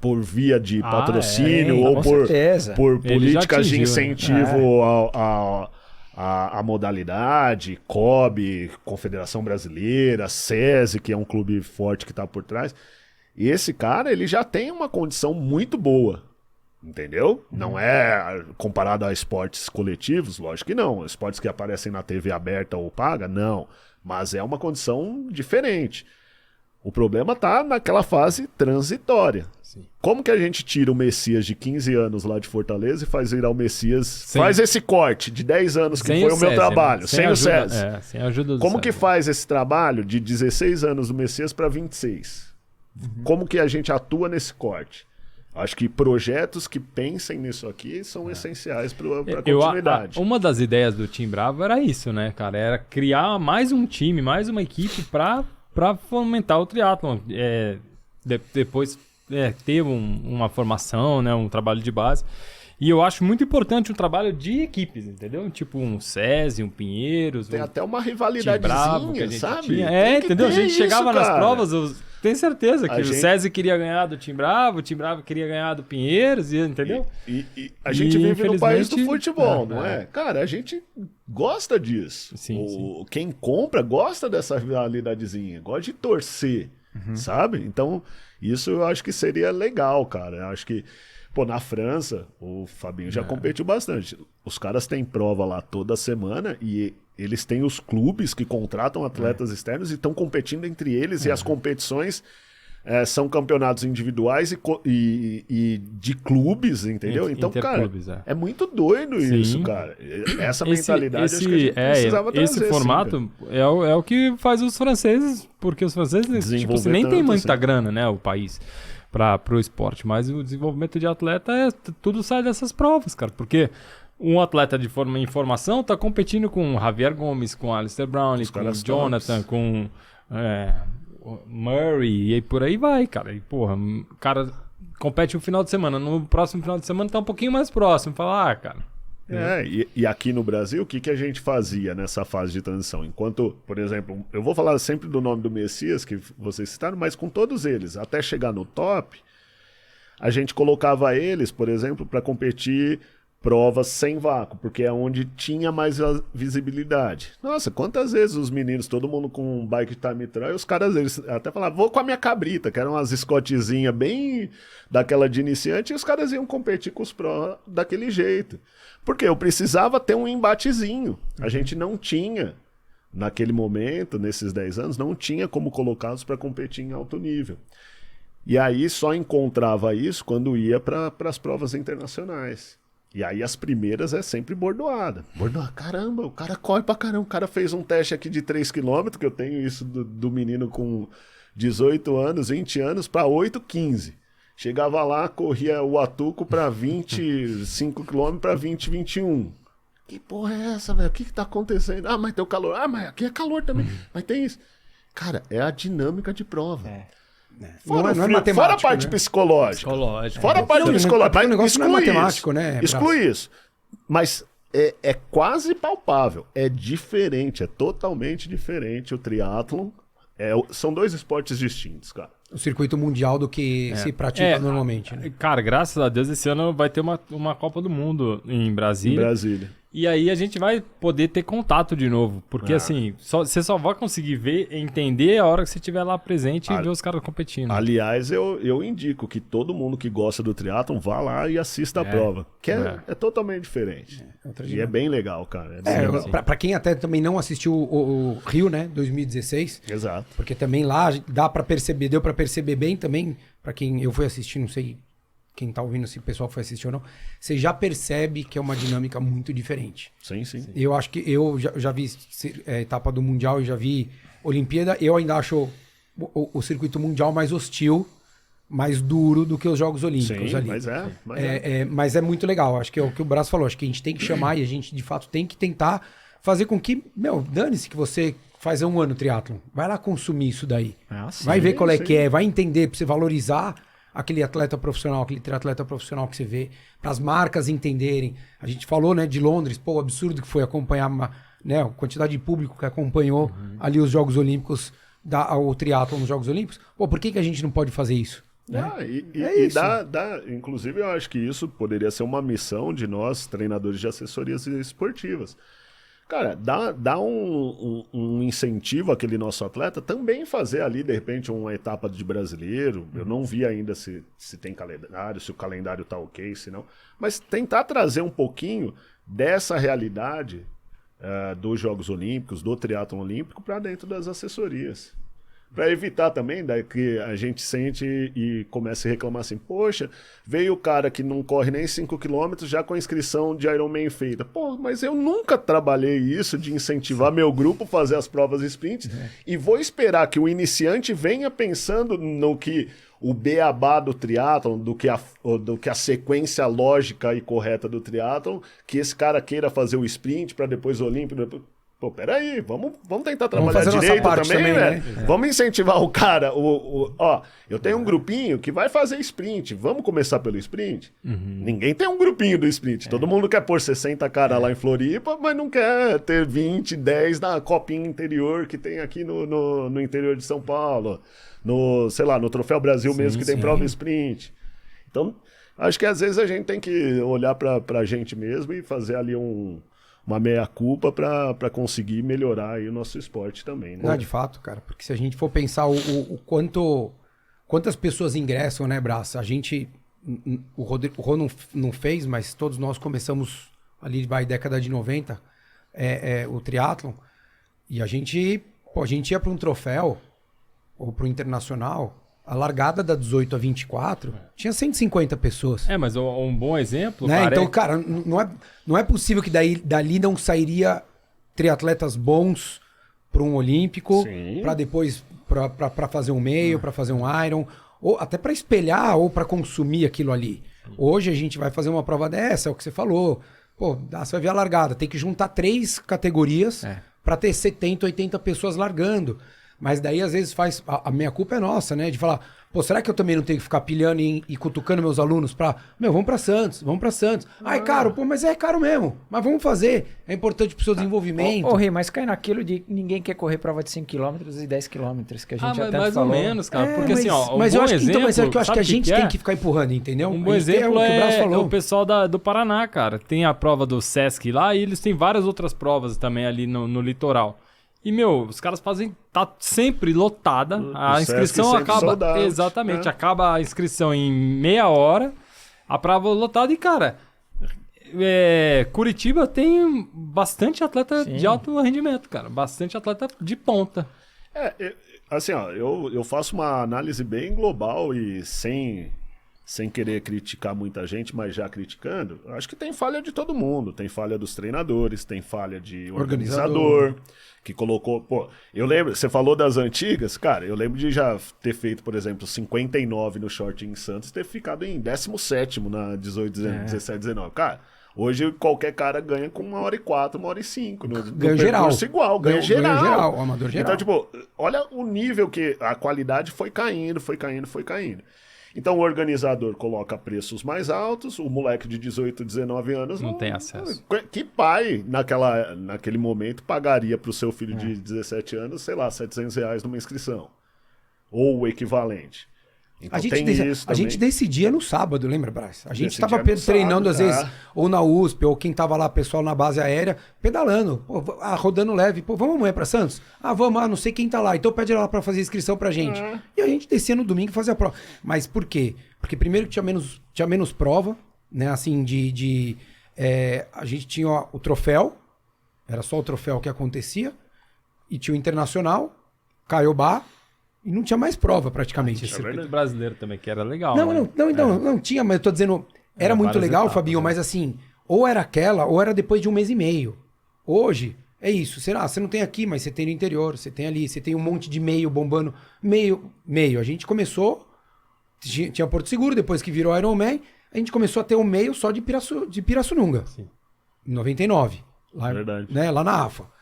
Por via de patrocínio ou por políticas de incentivo à modalidade, COB, Confederação Brasileira, SESI, que é um clube forte que está por trás. E esse cara, ele já tem uma condição muito boa, entendeu? Não é comparado a esportes coletivos, lógico que não. Esportes que aparecem na TV aberta ou paga, não. Mas é uma condição diferente. O problema está naquela fase transitória. Sim. Como que a gente tira o Messias de 15 anos lá de Fortaleza e faz virar o Messias... Faz esse corte de 10 anos que foi o meu trabalho, sem o SESI. Sem a ajuda do Como SESI. que faz esse trabalho de 16 anos do Messias para 26? Como que a gente atua nesse corte? Acho que projetos que pensem nisso aqui são essenciais para a continuidade. Uma das ideias do Team Bravo era isso, né, cara? Era criar mais um time, mais uma equipe para fomentar o triatlon. Depois ter uma formação, né, um trabalho de base. E eu acho muito importante o trabalho de equipes, entendeu? Tipo um SESI, um Pinheiros. Tem até uma rivalidadezinha, sabe? Tinha. Entendeu? A gente chegava nas provas, tenho certeza que o gente... SESI queria ganhar do Team Bravo, o Team Bravo queria ganhar do Pinheiros, entendeu? E a gente vive no país do futebol, não é? Cara, a gente gosta disso. Sim. Quem compra gosta dessa rivalidadezinha, gosta de torcer, sabe? Então, isso eu acho que seria legal, cara. Eu acho que na França, o Fabinho já competiu bastante. Os caras têm prova lá toda semana e eles têm os clubes que contratam atletas externos e estão competindo entre eles e as competições são campeonatos individuais e de clubes, entendeu? Então, cara, é muito doido isso, cara. Essa mentalidade acho que a gente precisava trazer. Esse formato é o que faz os franceses, porque os franceses nem tem muita grana, né, o país. Para o esporte, mas o desenvolvimento de atleta tudo sai dessas provas, cara, porque um atleta em formação tá competindo com Javier Gomes, com Alistair Brownlee, com Jonathan, com Murray, e por aí vai, cara. E porra, o cara compete um final de semana, no próximo final de semana tá um pouquinho mais próximo, fala, cara, E aqui no Brasil, o que a gente fazia nessa fase de transição? Enquanto, por exemplo, eu vou falar sempre do nome do Messias, que vocês citaram, mas com todos eles, até chegar no top, a gente colocava eles, por exemplo, para competir provas sem vácuo, porque é onde tinha mais visibilidade. Nossa, quantas vezes os meninos, todo mundo com um bike time trial, os caras eles até falavam, vou com a minha cabrita, que eram umas Scottzinhas bem daquela de iniciante, e os caras iam competir com os pró daquele jeito. Porque eu precisava ter um embatezinho. A gente não tinha, naquele momento, nesses 10 anos, não tinha como colocá-los para competir em alto nível. E aí só encontrava isso quando ia para as provas internacionais. E aí as primeiras é sempre bordoada. Bordoada, caramba, o cara corre pra caramba. O cara fez um teste aqui de 3 km, que eu tenho isso do menino com 18 anos, 20 anos, para 8, 15. Chegava lá, corria o Atuco para 25 km para 20, 21. Que porra é essa, velho? O que tá acontecendo? Ah, mas tem o calor. Ah, mas aqui é calor também. Mas tem isso. Cara, é a dinâmica de prova. Fora, fora a parte psicológica. Fora a parte psicológica. Mas negócio não é matemático, né? Exclui isso. Mas é quase palpável. É diferente, é totalmente diferente o triatlon. São dois esportes distintos, cara. O circuito mundial do que se pratica normalmente. Né? Cara, graças a Deus, esse ano vai ter uma Copa do Mundo em Brasília. E aí a gente vai poder ter contato de novo. Porque assim, você só vai conseguir ver e entender a hora que você estiver lá presente e ver os caras competindo. Aliás, eu indico que todo mundo que gosta do triatlon vá lá e assista a prova. Que é totalmente diferente. E é bem legal, cara. Pra quem até também não assistiu o Rio, né? 2016. Exato. Porque também lá dá pra perceber, deu pra perceber bem também. Pra quem eu fui assistir, não sei quem tá ouvindo, se o pessoal foi assistir ou não, você já percebe que é uma dinâmica muito diferente. Sim. Eu acho que eu já vi etapa do Mundial e já vi Olimpíada. Eu ainda acho o circuito mundial mais hostil, mais duro do que os Jogos Olímpicos ali. Mas é muito legal. Acho que é o que o Braz falou. Acho que a gente tem que chamar e a gente, de fato, tem que tentar fazer com que... dane-se que você faz um ano triatlon. Vai lá consumir isso daí. Vai ver qual é que é. Vai entender, pra você valorizar aquele atleta profissional, aquele triatleta profissional que você vê, para as marcas entenderem. A gente falou, né, de Londres, o absurdo que foi acompanhar, né, a quantidade de público que acompanhou ali os Jogos Olímpicos, o triatlon nos Jogos Olímpicos. Por que a gente não pode fazer isso? Né? Inclusive, eu acho que isso poderia ser uma missão de nós, treinadores de assessorias esportivas. Cara, dá um incentivo àquele nosso atleta também fazer ali, de repente, uma etapa de brasileiro. Eu não vi ainda se tem calendário, se o calendário tá ok, se não. Mas tentar trazer um pouquinho dessa realidade dos Jogos Olímpicos, do triatlon olímpico, para dentro das assessorias. Para evitar também que a gente sente e comece a reclamar assim, poxa, veio o cara que não corre nem 5 km já com a inscrição de Ironman feita. Pô, mas eu nunca trabalhei isso de incentivar meu grupo a fazer as provas sprints e vou esperar que o iniciante venha pensando no que o beabá do triatlon, do que a sequência lógica e correta do triatlon, que esse cara queira fazer o sprint para depois o olímpico. Pô, peraí, vamos tentar trabalhar direito também, né? Vamos incentivar o cara. Eu tenho um grupinho que vai fazer sprint. Vamos começar pelo sprint? Ninguém tem um grupinho do sprint. Todo mundo quer pôr 60 caras lá em Floripa, mas não quer ter 20, 10 na copinha interior que tem aqui no interior de São Paulo. Sei lá, no Troféu Brasil mesmo, que tem prova sprint. Então, acho que às vezes a gente tem que olhar pra gente mesmo e fazer ali uma meia-culpa para conseguir melhorar aí o nosso esporte também, né? Não, de fato, cara, porque se a gente for pensar o quantas pessoas ingressam, né, Braça? A gente, o Rô não fez, mas todos nós começamos ali, década de 90, o triatlon, e a gente ia para um troféu, ou para o internacional, a largada da 18 a 24 tinha 150 pessoas. Mas um bom exemplo... Né? Então, cara, não é possível que dali não sairia triatletas bons para um olímpico, para depois para fazer um meio, para fazer um Iron, ou até para espelhar ou para consumir aquilo ali. Hoje a gente vai fazer uma prova dessa, é o que você falou. Pô, você vai ver a largada, tem que juntar 3 categorias para ter 70, 80 pessoas largando. Mas daí, às vezes, a minha culpa é nossa, né? De falar, pô, será que eu também não tenho que ficar pilhando e cutucando meus alunos pra... vamos pra Santos, vamos pra Santos. Ah, é caro, pô, mas é caro mesmo. Mas vamos fazer. É importante pro seu desenvolvimento. Ô, Rê, mas cai naquilo de ninguém quer correr prova de 5 km e 10 km, que a gente já tanto mais falou. ou menos, cara. Porque assim, ó, mas um eu acho que, exemplo, então, mas é que eu acho que a sabe o gente é? tem que ficar empurrando, entendeu? Um bom A gente tem exemplo o que o Braz é falou. o pessoal do Paraná, cara. Tem a prova do Sesc lá e eles têm várias outras provas também ali no litoral. E, meu, os caras tá sempre lotada. A inscrição sempre acaba... sold out, Exatamente. né? Acaba a inscrição em meia hora. A prova lotada e, cara... Curitiba tem bastante atleta de alto rendimento, cara. Bastante atleta de ponta. Assim, ó, eu faço uma análise bem global e sem querer criticar muita gente, mas já criticando, acho que tem falha de todo mundo. Tem falha dos treinadores, tem falha de organizador, que colocou... Pô, eu lembro, você falou das antigas, cara, eu lembro de já ter feito, por exemplo, 59 no short em Santos, ter ficado em 17º na 18, 17, 19. Cara, hoje qualquer cara ganha com 1h04, 1h05. Ganha geral. Igual, ganha geral. Ganha geral, amador geral. Então, tipo, olha o nível que a qualidade foi caindo, foi caindo, foi caindo. Então o organizador coloca preços mais altos, o moleque de 18, 19 anos não tem acesso. Que pai, naquele momento, pagaria para o seu filho de 17 anos, sei lá, R$700 numa inscrição? Ou o equivalente. Então, a gente decidia no sábado, lembra, Braz? A gente Decidia tava no treinando, sábado, às vezes, ou na USP, ou quem tava lá, pessoal na base aérea, pedalando, pô, rodando leve. Pô, vamos amanhã pra Santos? Ah, vamos, não sei quem tá lá. Então pede lá pra fazer inscrição pra gente. E a gente descia no domingo e fazia a prova. Mas por quê? Porque primeiro que tinha menos prova, né? Assim, a gente tinha o troféu, era só o troféu que acontecia, e tinha o internacional, Caiobá, e não tinha mais prova praticamente. Tinha circuito brasileiro também, que era legal. Não tinha, mas eu tô dizendo, era muito legal, etapas, Fabinho, mas assim, ou era aquela, ou era depois de 1 mês e meio. Hoje, é isso, será? Você não tem aqui, mas você tem no interior, você tem ali, você tem um monte de meio bombando. Meio. A gente começou, tinha Porto Seguro, depois que virou Ironman, a gente começou a ter um meio só de Pirassununga. Sim. Em 99. Lá, verdade. Né, lá na AFA.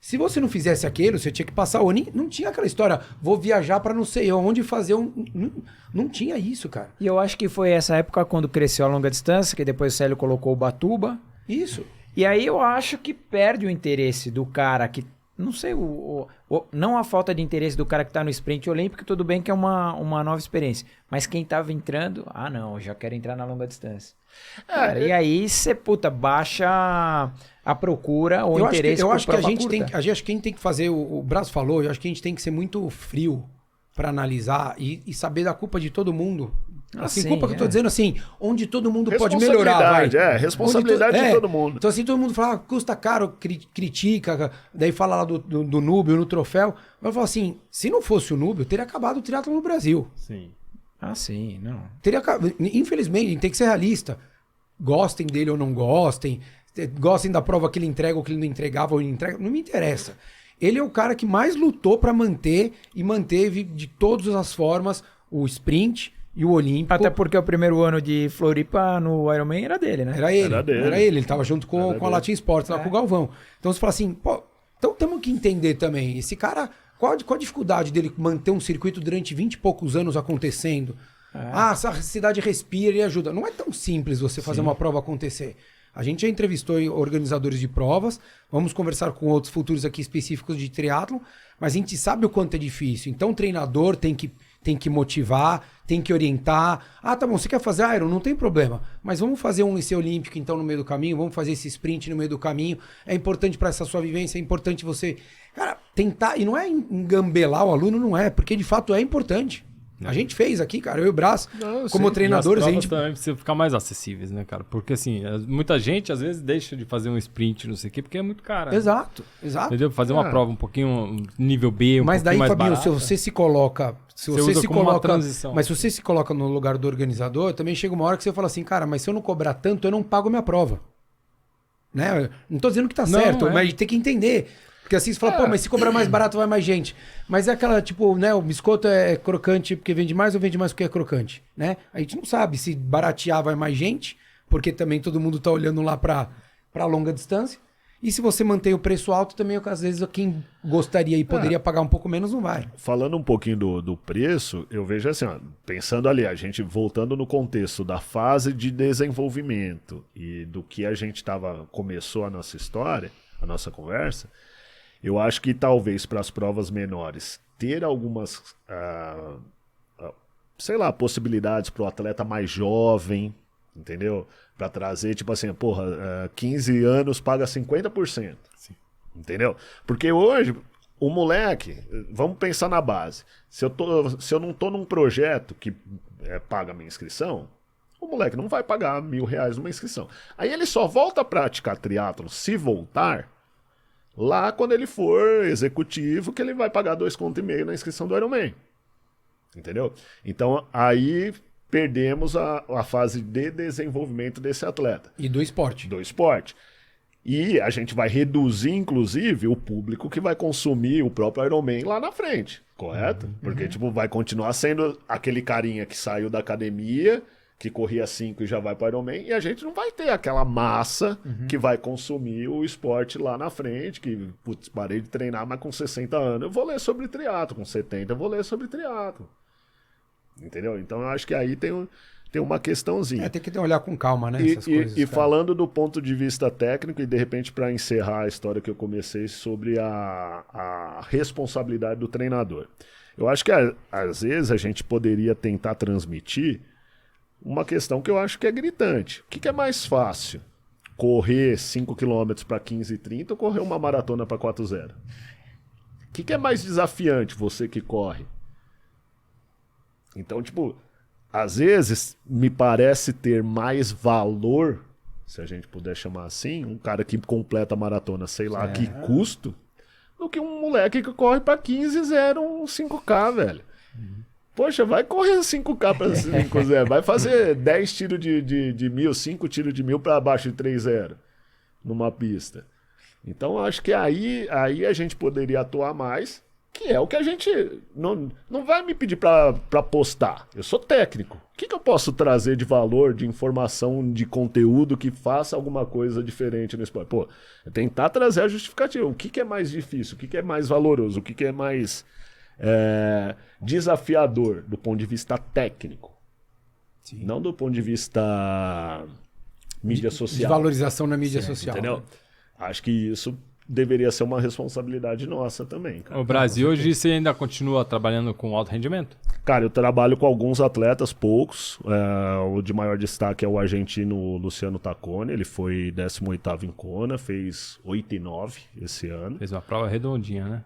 Se você não fizesse aquilo, você tinha que passar o ano. Não tinha aquela história, vou viajar para não sei onde fazer não tinha isso, cara. E eu acho que foi essa época quando cresceu a longa distância, que depois o Célio colocou o Batuba. Isso. E aí eu acho que perde o interesse do cara que... Não sei, não a falta de interesse do cara que tá no sprint olímpico, tudo bem que é uma nova experiência. Mas quem tava entrando, eu já quero entrar na longa distância. Cara, e aí você, baixa a procura ou interesse. Eu acho que a gente tem que fazer, o Braz falou, eu acho que a gente tem que ser muito frio para analisar e saber da culpa de todo mundo. Assim, culpa que eu tô dizendo assim, onde todo mundo pode melhorar. Responsabilidade de todo mundo. Então assim, todo mundo fala, custa caro, critica, daí fala lá do Núbio, no troféu. Eu falo assim, se não fosse o Núbio, teria acabado o triatlo no Brasil. Sim. Sim, não. Infelizmente, a gente tem que ser realista. Gostem dele ou não gostem, gostem da prova que ele entrega ou que ele não entregava ou ele entrega, não me interessa. Ele é o cara que mais lutou para manter e manteve de todas as formas o sprint e o olímpico. Até porque o primeiro ano de Floripa no Ironman era dele, né? Era ele. Ele tava junto com a Latin Sports, lá com o Galvão. Então você fala assim, pô, então temos que entender também. Esse cara, qual a dificuldade dele manter um circuito durante 20 e poucos anos acontecendo? Essa cidade respira e ajuda. Não é tão simples você fazer uma prova acontecer. A gente já entrevistou organizadores de provas, vamos conversar com outros futuros aqui específicos de triatlon, mas a gente sabe o quanto é difícil. Então o treinador tem que motivar, tem que orientar. Tá bom, você quer fazer Iron? Não tem problema. Mas vamos fazer esse olímpico então no meio do caminho, vamos fazer esse sprint no meio do caminho. É importante para essa sua vivência, é importante você... Cara, tentar... E não é engambelar o aluno, não é, porque de fato é importante. A gente fez aqui, cara, eu e o Braz, como treinadores, a gente... também precisa ficar mais acessíveis, né, cara? Porque, assim, muita gente, às vezes, deixa de fazer um sprint, não sei o quê, porque é muito caro. Exato. Entendeu? Fazer uma prova um pouquinho nível B, mas daí, mais Fabinho, barata. Se você se coloca... Mas se você se coloca no lugar do organizador, também chega uma hora que você fala assim, cara, mas se eu não cobrar tanto, eu não pago minha prova. Né? Não tô dizendo que tá certo, mas tem que entender... Porque assim você fala, mas se cobrar mais barato vai mais gente. Mas é aquela, tipo, né, o biscoito é crocante porque vende mais ou vende mais porque é crocante, né? A gente não sabe se baratear vai mais gente, porque também todo mundo tá olhando lá pra longa distância. E se você mantém o preço alto, também às vezes quem gostaria e poderia pagar um pouco menos não vai. Falando um pouquinho do preço, eu vejo assim, ó, pensando ali, a gente voltando no contexto da fase de desenvolvimento e do que a gente começou a nossa história, a nossa conversa, eu acho que talvez para as provas menores ter algumas, sei lá, possibilidades para o atleta mais jovem, entendeu? Para trazer, tipo assim, 15 anos paga 50%. Sim. Entendeu? Porque hoje, o moleque, vamos pensar na base. Se eu não tô num projeto que paga a minha inscrição, o moleque não vai pagar R$1.000 numa inscrição. Aí ele só volta a praticar triatlon, se voltar, lá quando ele for executivo, que ele vai pagar 2,5 conto na inscrição do Ironman. Entendeu? Então, aí perdemos a fase de desenvolvimento desse atleta. E do esporte. Do esporte. E a gente vai reduzir, inclusive, o público que vai consumir o próprio Ironman lá na frente, correto? Porque, tipo, vai continuar sendo aquele carinha que saiu da academia, que corria 5 e já vai para o Ironman, e a gente não vai ter aquela massa que vai consumir o esporte lá na frente, que, putz, parei de treinar, mas com 60 anos eu vou ler sobre triatlo, com 70 eu vou ler sobre triatlo. Entendeu? Então eu acho que aí tem uma questãozinha. Tem que olhar com calma, né? Essas coisas, e falando do ponto de vista técnico, e de repente para encerrar a história que eu comecei sobre a responsabilidade do treinador. Eu acho que às vezes a gente poderia tentar transmitir uma questão que eu acho que é gritante. O que é mais fácil? Correr 5 km para 15:30 ou correr uma maratona para 4:0? O que é mais desafiante, você que corre? Então, tipo, às vezes me parece ter mais valor, se a gente puder chamar assim, um cara que completa a maratona, sei lá que custo, do que um moleque que corre pra 15:0 um 5K, velho. Poxa, vai correr 5K pra 5:0, vai fazer 10 tiros de 1.000, 5 tiros de 1.000 pra abaixo de 3:0 numa pista. Então, eu acho que aí a gente poderia atuar mais, que é o que a gente não vai me pedir para postar. Eu sou técnico. O que eu posso trazer de valor, de informação, de conteúdo que faça alguma coisa diferente no esporte? Pô, é tentar trazer a justificativa. O que é mais difícil? O que é mais valoroso? O que é mais desafiador do ponto de vista técnico? Sim. Não do ponto de vista mídia social. De valorização na mídia social. Entendeu? Né? Acho que isso deveria ser uma responsabilidade nossa também, cara. O Brasil hoje você ainda continua trabalhando com alto rendimento? Cara, eu trabalho com alguns atletas, poucos. O de maior destaque é o argentino Luciano Taccone. Ele foi 18º em Kona, fez 8,9 esse ano. Fez uma prova redondinha, né?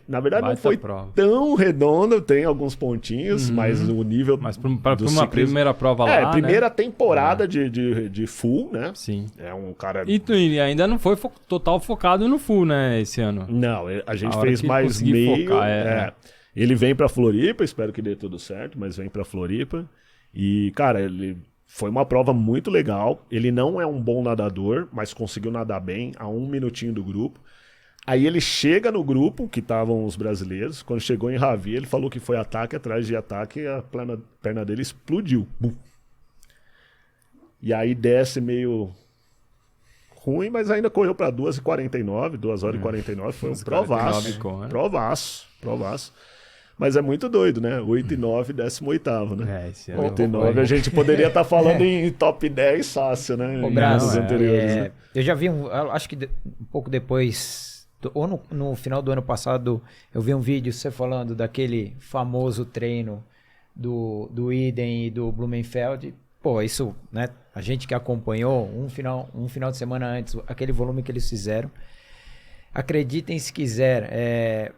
Na verdade, não foi tão redonda, tem alguns pontinhos, mas o nível. Mas para uma primeira prova lá. Primeira temporada de full, né? Sim. É um cara. E ainda não foi total focado no full, né, esse ano? Não, a gente fez mais meio. Ele vem pra Floripa, espero que dê tudo certo, mas vem pra Floripa. E, cara, ele foi uma prova muito legal. Ele não é um bom nadador, mas conseguiu nadar bem a 1 minutinho do grupo. Aí ele chega no grupo, que estavam os brasileiros. Quando chegou em Ravi, ele falou que foi ataque atrás de ataque e a perna dele explodiu. Bum. E aí desce meio ruim, mas ainda correu para 2h49, 2h49. Foi um provaço. Mas é muito doido, né? 8,9, 18º, né? Esse 8,9 a gente poderia estar falando em top 10 fácil, né? Em anos anteriores. Né? Eu já vi, acho que um pouco depois, ou no final do ano passado, eu vi um vídeo você falando daquele famoso treino do Iden e do Blumenfeld. Pô, isso, né? A gente que acompanhou um final de semana antes, aquele volume que eles fizeram. Acreditem se quiser,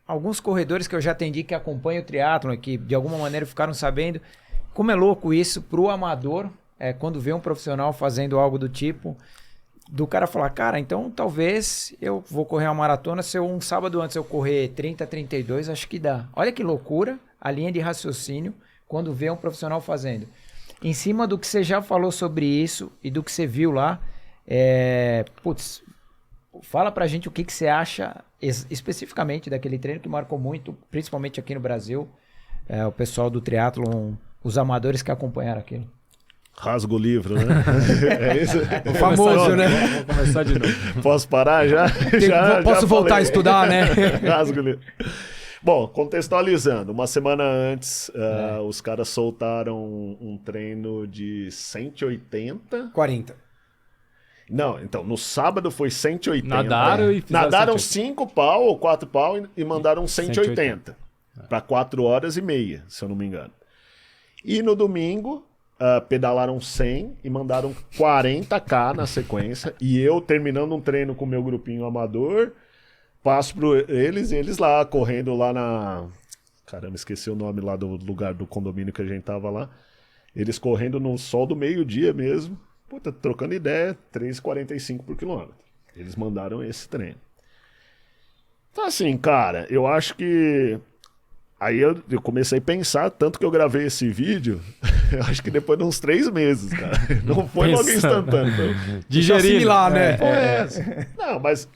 alguns corredores que eu já atendi que acompanham o triatlon, que de alguma maneira ficaram sabendo como é louco isso pro amador, quando vê um profissional fazendo algo do tipo, do cara falar, cara, então talvez eu vou correr uma maratona, se um sábado antes eu correr 30, 32, acho que dá. Olha que loucura a linha de raciocínio quando vê um profissional fazendo. Em cima do que você já falou sobre isso e do que você viu lá, fala pra gente o que você acha especificamente daquele treino que marcou muito, principalmente aqui no Brasil, o pessoal do triatlon, os amadores que acompanharam aquilo. Rasga o livro, né? É isso? O famoso, né? Vamos começar de novo. Posso parar já? Posso voltar a estudar, né? Rasga o livro. Bom, contextualizando, uma semana antes, os caras soltaram um treino de 180. 40. Não, então, no sábado foi 180. Nadaram e fizeram Nadaram 180. 5 pau ou 4 pau e mandaram 180. Para 4 horas e meia, se eu não me engano. E no domingo, pedalaram 100 e mandaram 40K na sequência. E eu, terminando um treino com o meu grupinho amador, passo para eles e eles lá, correndo lá na... Caramba, esqueci o nome lá do lugar do condomínio que a gente tava lá. Eles correndo no sol do meio-dia mesmo. Puta, trocando ideia, 3,45 por quilômetro. Eles mandaram esse treino. Então assim, cara, eu acho que... Aí eu comecei a pensar, tanto que eu gravei esse vídeo, eu acho que depois de uns 3 meses, cara. Não foi logo instantâneo. Digerindo. Assimilar, né? Não, mas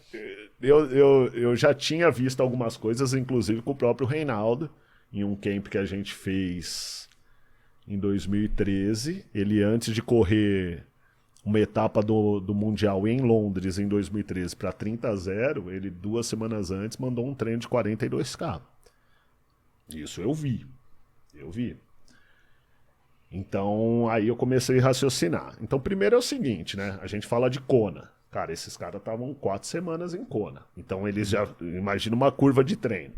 eu já tinha visto algumas coisas, inclusive com o próprio Reinaldo, em um camp que a gente fez em 2013. Ele, antes de correr uma etapa do Mundial em Londres, em 2013, para 30-0, ele 2 semanas antes mandou um treino de 42K. Isso eu vi. Então, aí eu comecei a raciocinar. Então, primeiro é o seguinte, né? A gente fala de Kona. Cara, esses caras estavam 4 semanas em Kona. Então, eles já... Imagina uma curva de treino.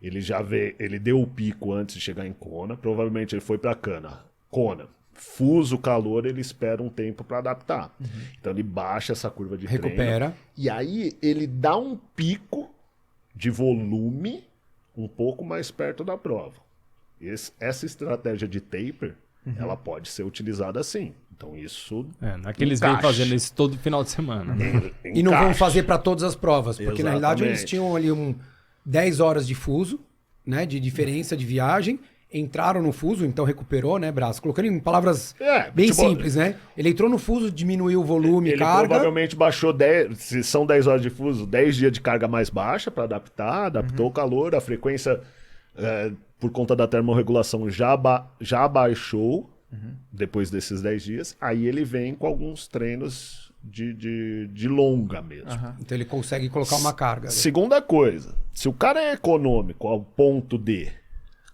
Ele deu o pico antes de chegar em Kona. Provavelmente ele foi para Kona. Fuso, calor, ele espera um tempo para adaptar. Então, ele baixa essa curva de treino. Recupera. E aí, ele dá um pico de volume um pouco mais perto da prova. Essa estratégia de taper, ela pode ser utilizada assim. Então isso Não é que eles vêm fazendo isso todo final de semana. E não vão fazer para todas as provas, porque na realidade Exatamente. eles tinham ali 10 horas de fuso, né, de diferença de viagem, entraram no fuso, então recuperou, né, Brás? Colocando em palavras bem simples, né? Ele entrou no fuso, diminuiu o volume, ele carga. provavelmente baixou 10, se são 10 horas de fuso, 10 dias de carga mais baixa para adaptou o calor, a frequência por conta da termorregulação já baixou depois desses 10 dias. Aí ele vem com alguns treinos de longa mesmo. Então ele consegue colocar uma carga. Segunda coisa, se o cara é econômico ao ponto de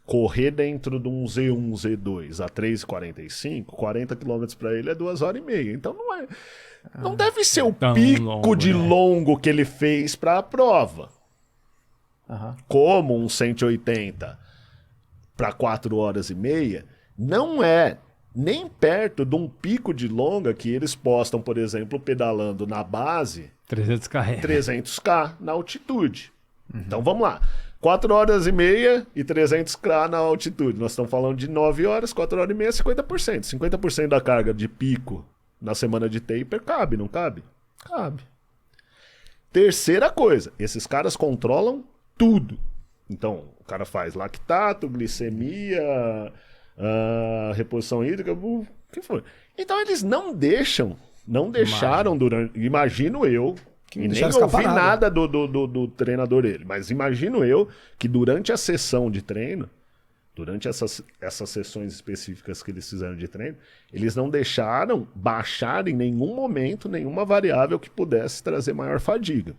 correr dentro de um Z1, Z2 a 3,45, 40 km para ele é 2 horas e meia. Então não deve ser o pico longo, de longo que ele fez para a prova. Como um 180 para 4 horas e meia, não é nem perto de um pico de longa que eles postam, por exemplo, pedalando na base 300 km. 300K na altitude. Então vamos lá. 4 horas e meia e 300K na altitude. Nós estamos falando de 9 horas, 4 horas e meia, 50%. 50% da carga de pico na semana de taper cabe, não cabe? Cabe. Terceira coisa, esses caras controlam tudo. Então, o cara faz lactato, glicemia, reposição hídrica, o que for. Então eles não deixaram durante... Imagino eu... E nem ouvi nada do treinador dele, mas imagino eu que durante a sessão de treino, durante essas sessões específicas que eles fizeram de treino, eles não deixaram baixar em nenhum momento nenhuma variável que pudesse trazer maior fadiga.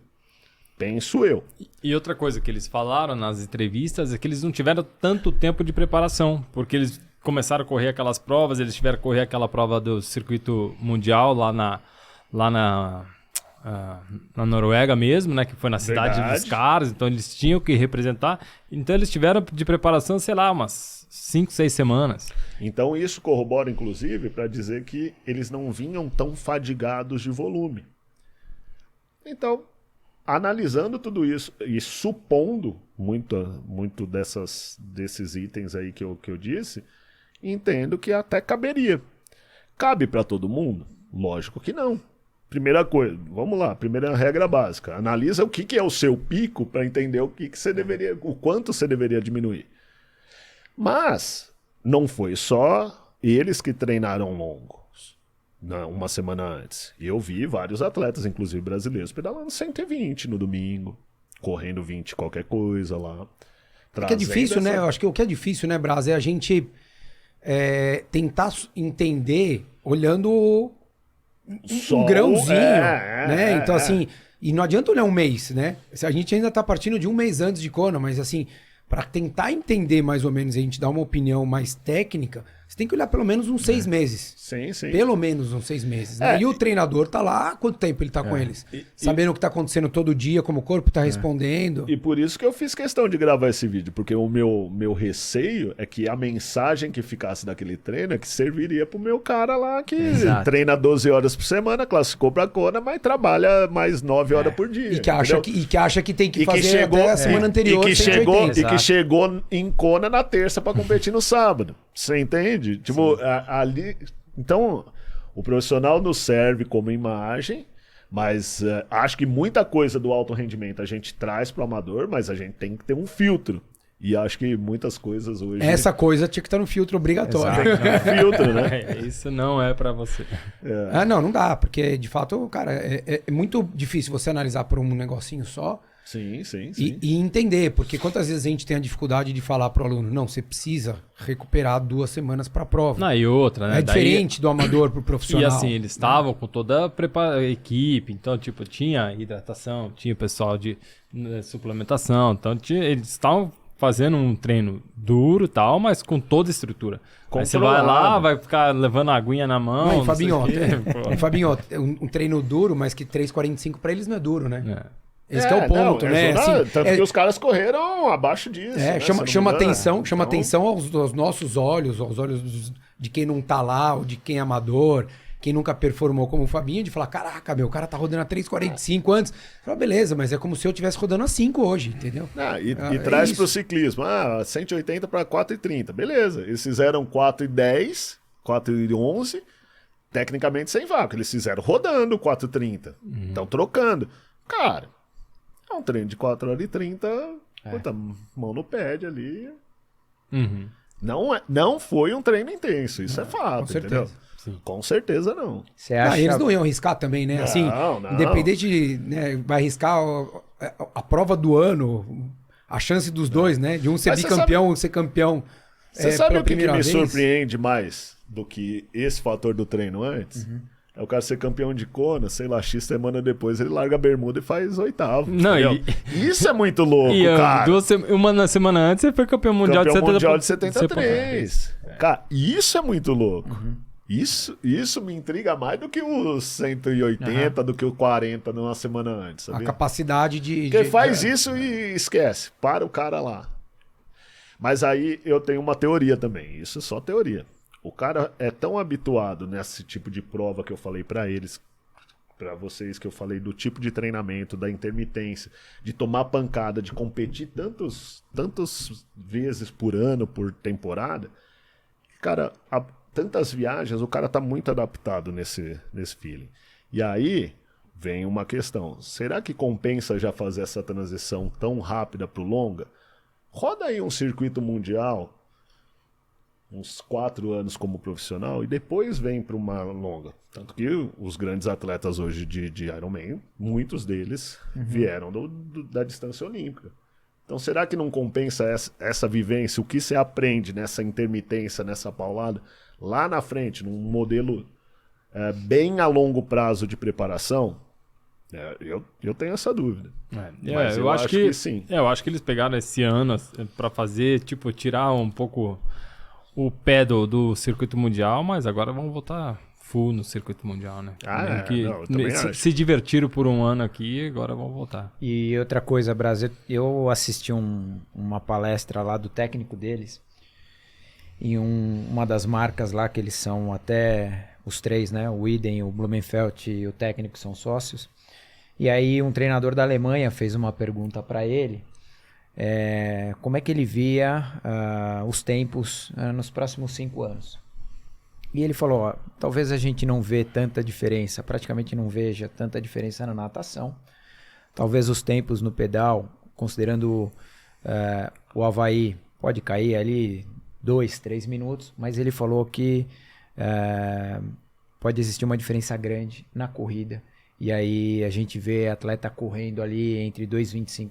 Penso eu. E outra coisa que eles falaram nas entrevistas é que eles não tiveram tanto tempo de preparação, porque eles começaram a correr aquelas provas, eles tiveram que correr aquela prova do circuito mundial lá na Noruega mesmo, né? Que foi na cidade dos caras, então eles tinham que representar. Então eles tiveram de preparação, sei lá, umas 5, 6 semanas. Então isso corrobora, inclusive, para dizer que eles não vinham tão fadigados de volume. Então, analisando tudo isso e supondo muito desses itens aí que eu disse, entendo que até caberia. Cabe para todo mundo? Lógico que não. Primeira coisa, vamos lá, primeira regra básica. Analisa o que é o seu pico para entender o quanto você deveria diminuir. Mas não foi só eles que treinaram longos, não, uma semana antes. Eu vi vários atletas, inclusive brasileiros, pedalando 120 no domingo, correndo 20 qualquer coisa lá. É que é difícil, né? Eu acho que o que é difícil, né, Braz, é a gente tentar entender olhando Só um grãozinho, né? Então, é. assim, e não adianta olhar um mês, né? A gente ainda tá partindo de um mês antes de Kona, mas assim, para tentar entender mais ou menos, a gente dar uma opinião mais técnica, você tem que olhar pelo menos uns 6 meses. Sim, sim. Pelo menos uns 6 meses. Né? E o treinador tá lá, há quanto tempo ele tá com eles? Sabendo o que tá acontecendo todo dia, como o corpo tá respondendo. E por isso que eu fiz questão de gravar esse vídeo, porque o meu receio é que a mensagem que ficasse daquele treino é que serviria pro meu cara lá que treina 12 horas por semana, classificou pra Kona, mas trabalha mais 9 horas por dia. E que acha que tem que fazer chegou, até a semana anterior. E que 180. chegou em Kona na terça pra competir no sábado. Você entende? Tipo, ali. Então, o profissional nos serve como imagem, mas acho que muita coisa do alto rendimento a gente traz pro amador, mas a gente tem que ter um filtro. E acho que muitas coisas hoje. Essa coisa tinha que estar no filtro obrigatório. Filtro, né? Isso não é pra você. Não dá, porque de fato, cara, é muito difícil você analisar por um negocinho só. Sim. E entender, porque quantas vezes a gente tem a dificuldade de falar pro aluno, não, você precisa recuperar 2 semanas pra prova. Não, e outra, né? É diferente do amador pro profissional. E assim, eles estavam com toda a equipe, então, tipo, tinha hidratação, tinha pessoal de suplementação, então eles estavam fazendo um treino duro e tal, mas com toda a estrutura. Aí você vai lá, vai ficar levando a aguinha na mão. Não, Fabinho, um treino duro, mas que 3,45 pra eles não é duro, né? Esse que é o ponto, né? Tanto que os caras correram abaixo disso. Né? Chama atenção aos nossos olhos, aos olhos de quem não tá lá, ou de quem é amador, quem nunca performou como o Fabinho, de falar, caraca, meu, o cara tá rodando a 3,45 antes. Fala, beleza, mas é como se eu estivesse rodando a 5 hoje, entendeu? E traz pro ciclismo, 180 para 4,30, beleza. Eles fizeram 4,10, 4,11, tecnicamente sem vácuo. Eles fizeram rodando 4,30, estão trocando. Cara, é um treino de 4h30, puta, mão no pad ali. Não foi um treino intenso, isso é fato, com certeza. entendeu? Sim. Com certeza não. Você acha... Eles não iam arriscar também, né? Assim, independente de... Né, vai arriscar a prova do ano, a chance dos dois, né? De um ser bicampeão, ser campeão. Você sabe o que me surpreende mais do que esse fator do treino antes? É o cara ser campeão de Kona, sei lá, X semana depois ele larga a bermuda e faz 8º. Não, isso é muito louco, cara. Uma semana antes ele foi campeão mundial de 73. Cara, isso é muito louco. Isso me intriga mais do que os 180, do que o 40 numa semana antes, sabia? A capacidade de... Porque faz isso e esquece. Para o cara lá. Mas aí eu tenho uma teoria também. Isso é só teoria. O cara é tão habituado nesse tipo de prova que eu falei pra eles, pra vocês que eu falei do tipo de treinamento, da intermitência, de tomar pancada, de competir tantas vezes por ano, por temporada. Cara, tantas viagens, o cara tá muito adaptado nesse feeling. E aí vem uma questão. Será que compensa já fazer essa transição tão rápida pro longa? Roda aí um circuito mundial, uns 4 anos como profissional, e depois vem para uma longa. Tanto que os grandes atletas hoje de Ironman, muitos deles vieram da distância olímpica. Então será que não compensa essa vivência, o que você aprende nessa intermitência, nessa paulada, lá na frente, num modelo bem a longo prazo de preparação? Eu tenho essa dúvida. Mas eu acho que sim. Eu acho que eles pegaram esse ano para fazer, tipo, tirar um pouco o pé do circuito mundial, mas agora vamos voltar full no circuito mundial, né? Se divertiram por um ano aqui, agora vão voltar. E outra coisa, Brasil, eu assisti uma palestra lá do técnico deles, em uma das marcas lá, que eles são até os 3, né? O Iden, o Blumenfeld e o técnico são sócios. E aí um treinador da Alemanha fez uma pergunta para ele, como é que ele via os tempos nos próximos 5 anos. E ele falou, talvez a gente não vê tanta diferença, praticamente não veja tanta diferença na natação. Talvez os tempos no pedal, considerando o Havaí, pode cair ali 2, 3 minutos, mas ele falou que pode existir uma diferença grande na corrida. E aí a gente vê atleta correndo ali entre 2,25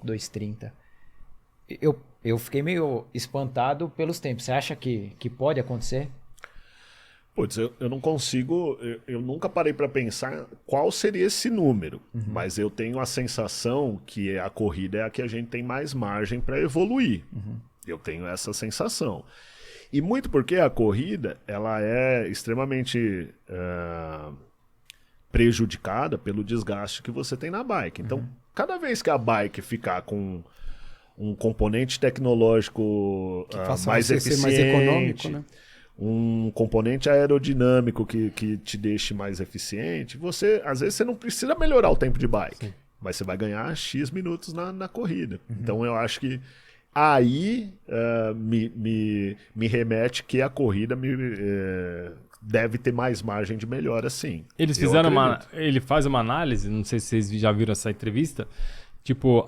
e 2,30. eu fiquei meio espantado pelos tempos. Você acha que pode acontecer? Putz, eu não consigo, eu nunca parei para pensar qual seria esse número, mas eu tenho a sensação que a corrida é a que a gente tem mais margem para evoluir. Eu tenho essa sensação. E muito porque a corrida ela é extremamente prejudicada pelo desgaste que você tem na bike. Então, cada vez que a bike ficar com um componente tecnológico mais eficiente, mais econômico, né? Um componente aerodinâmico que te deixe mais eficiente, às vezes você não precisa melhorar o tempo de bike, mas você vai ganhar X minutos na corrida. Então eu acho que aí me remete que a corrida deve ter mais margem de melhora, sim. Eles fizeram ele faz uma análise, não sei se vocês já viram essa entrevista, tipo,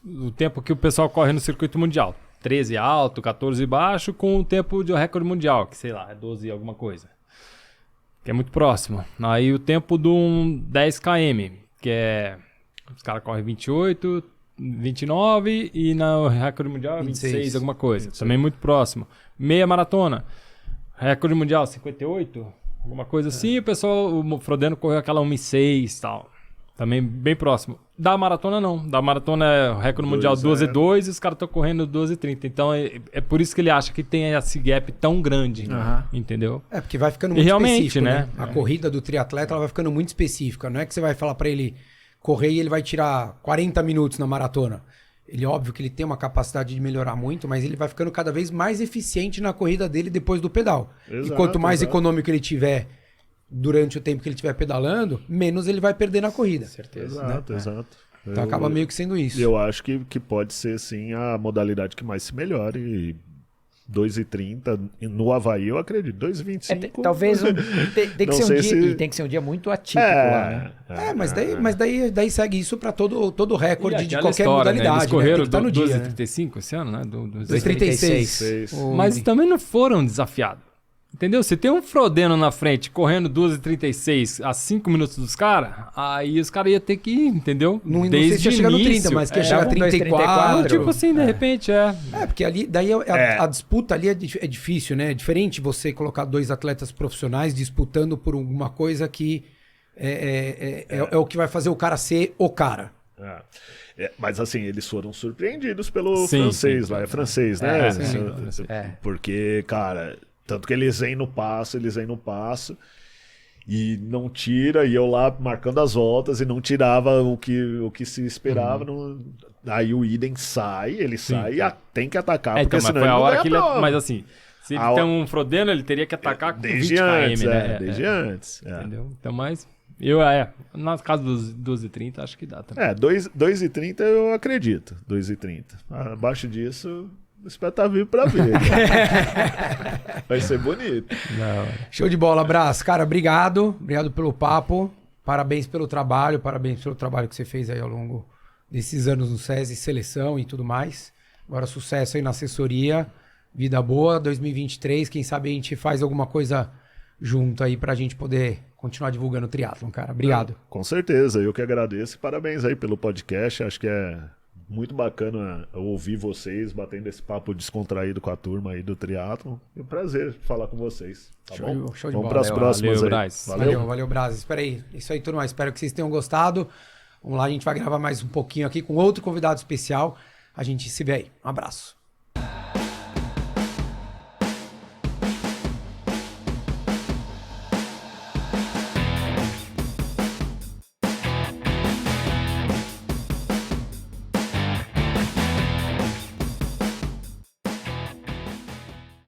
o tempo que o pessoal corre no circuito mundial. 13 alto, 14 baixo, com o tempo de recorde mundial, que sei lá, é 12 alguma coisa. Que é muito próximo. Aí o tempo de um 10 km, que é... Os caras correm 28, 29 e no recorde mundial 26 alguma coisa. 26. Também muito próximo. Meia maratona, recorde mundial 58, alguma coisa assim. E o pessoal, o Frodeno correu aquela 1:06 e tal. Também bem próximo. Da maratona, não. Da maratona é o recorde mundial 12:02 e os caras estão correndo 12:30. Então é por isso que ele acha que tem esse gap tão grande. Entendeu? É, porque vai ficando muito realmente, específico, né? A corrida do triatleta ela vai ficando muito específica. Não é que você vai falar pra ele correr e ele vai tirar 40 minutos na maratona. Ele, óbvio que ele tem uma capacidade de melhorar muito, mas ele vai ficando cada vez mais eficiente na corrida dele depois do pedal. E quanto mais econômico ele tiver durante o tempo que ele estiver pedalando, menos ele vai perder na corrida. Certeza. Exato. Então acaba meio que sendo isso. Eu acho que pode ser, sim, a modalidade que mais se melhore. 2:30 no Havaí, eu acredito. 2:25. Talvez tem que ser um dia, e tem que ser um dia muito atípico lá, né? Mas daí segue isso para todo recorde de qualquer história, modalidade. Né? Eles correram tá no dia, 2:35 esse ano, né? 2:36. Mas também não foram desafiados. Entendeu? Se tem um Frodeno na frente correndo 2:36 a 5 minutos dos caras, aí os caras iam ter que ir, entendeu? Não sei se ia chegar no 30, mas que ia chegar a 34. Tipo assim, de repente, porque ali, daí a disputa ali é difícil, né? É diferente você colocar dois atletas profissionais disputando por alguma coisa que é o que vai fazer o cara ser o cara. Mas assim, eles foram surpreendidos pelo francês, lá. É francês, né? Porque, cara... Tanto que eles vêm no passo e não tira, e eu lá marcando as voltas e não tirava o que se esperava. Aí o idem sai, ele sai e tem que atacar, porque então, senão foi ele a não hora ganha que a prova. Mas assim, se ele tem um Frodeno, ele teria que atacar com desde 20 antes, km, né? Desde antes. Entendeu? Então, mas... na casa dos 12:30, acho que dá também. 2:30 eu acredito. 2:30. Abaixo disso... Espero estar vivo pra ver. Vai ser bonito. Show de bola, Brás. Cara, obrigado. Obrigado pelo papo. Parabéns pelo trabalho. Parabéns pelo trabalho que você fez aí ao longo desses anos no SESI, seleção e tudo mais. Agora sucesso aí na assessoria. Vida boa. 2023, quem sabe a gente faz alguma coisa junto aí pra gente poder continuar divulgando o triatlon, cara. Obrigado. Com certeza. Eu que agradeço. Parabéns aí pelo podcast. Acho que é... muito bacana ouvir vocês batendo esse papo descontraído com a turma aí do triatlon. É um prazer falar com vocês. Tá bom? Show de Vamos bola. para as próximas aí. Braz. Valeu, Brás. Espera aí. Isso aí, turma. Espero que vocês tenham gostado. Vamos lá, a gente vai gravar mais um pouquinho aqui com outro convidado especial. A gente se vê aí. Um abraço.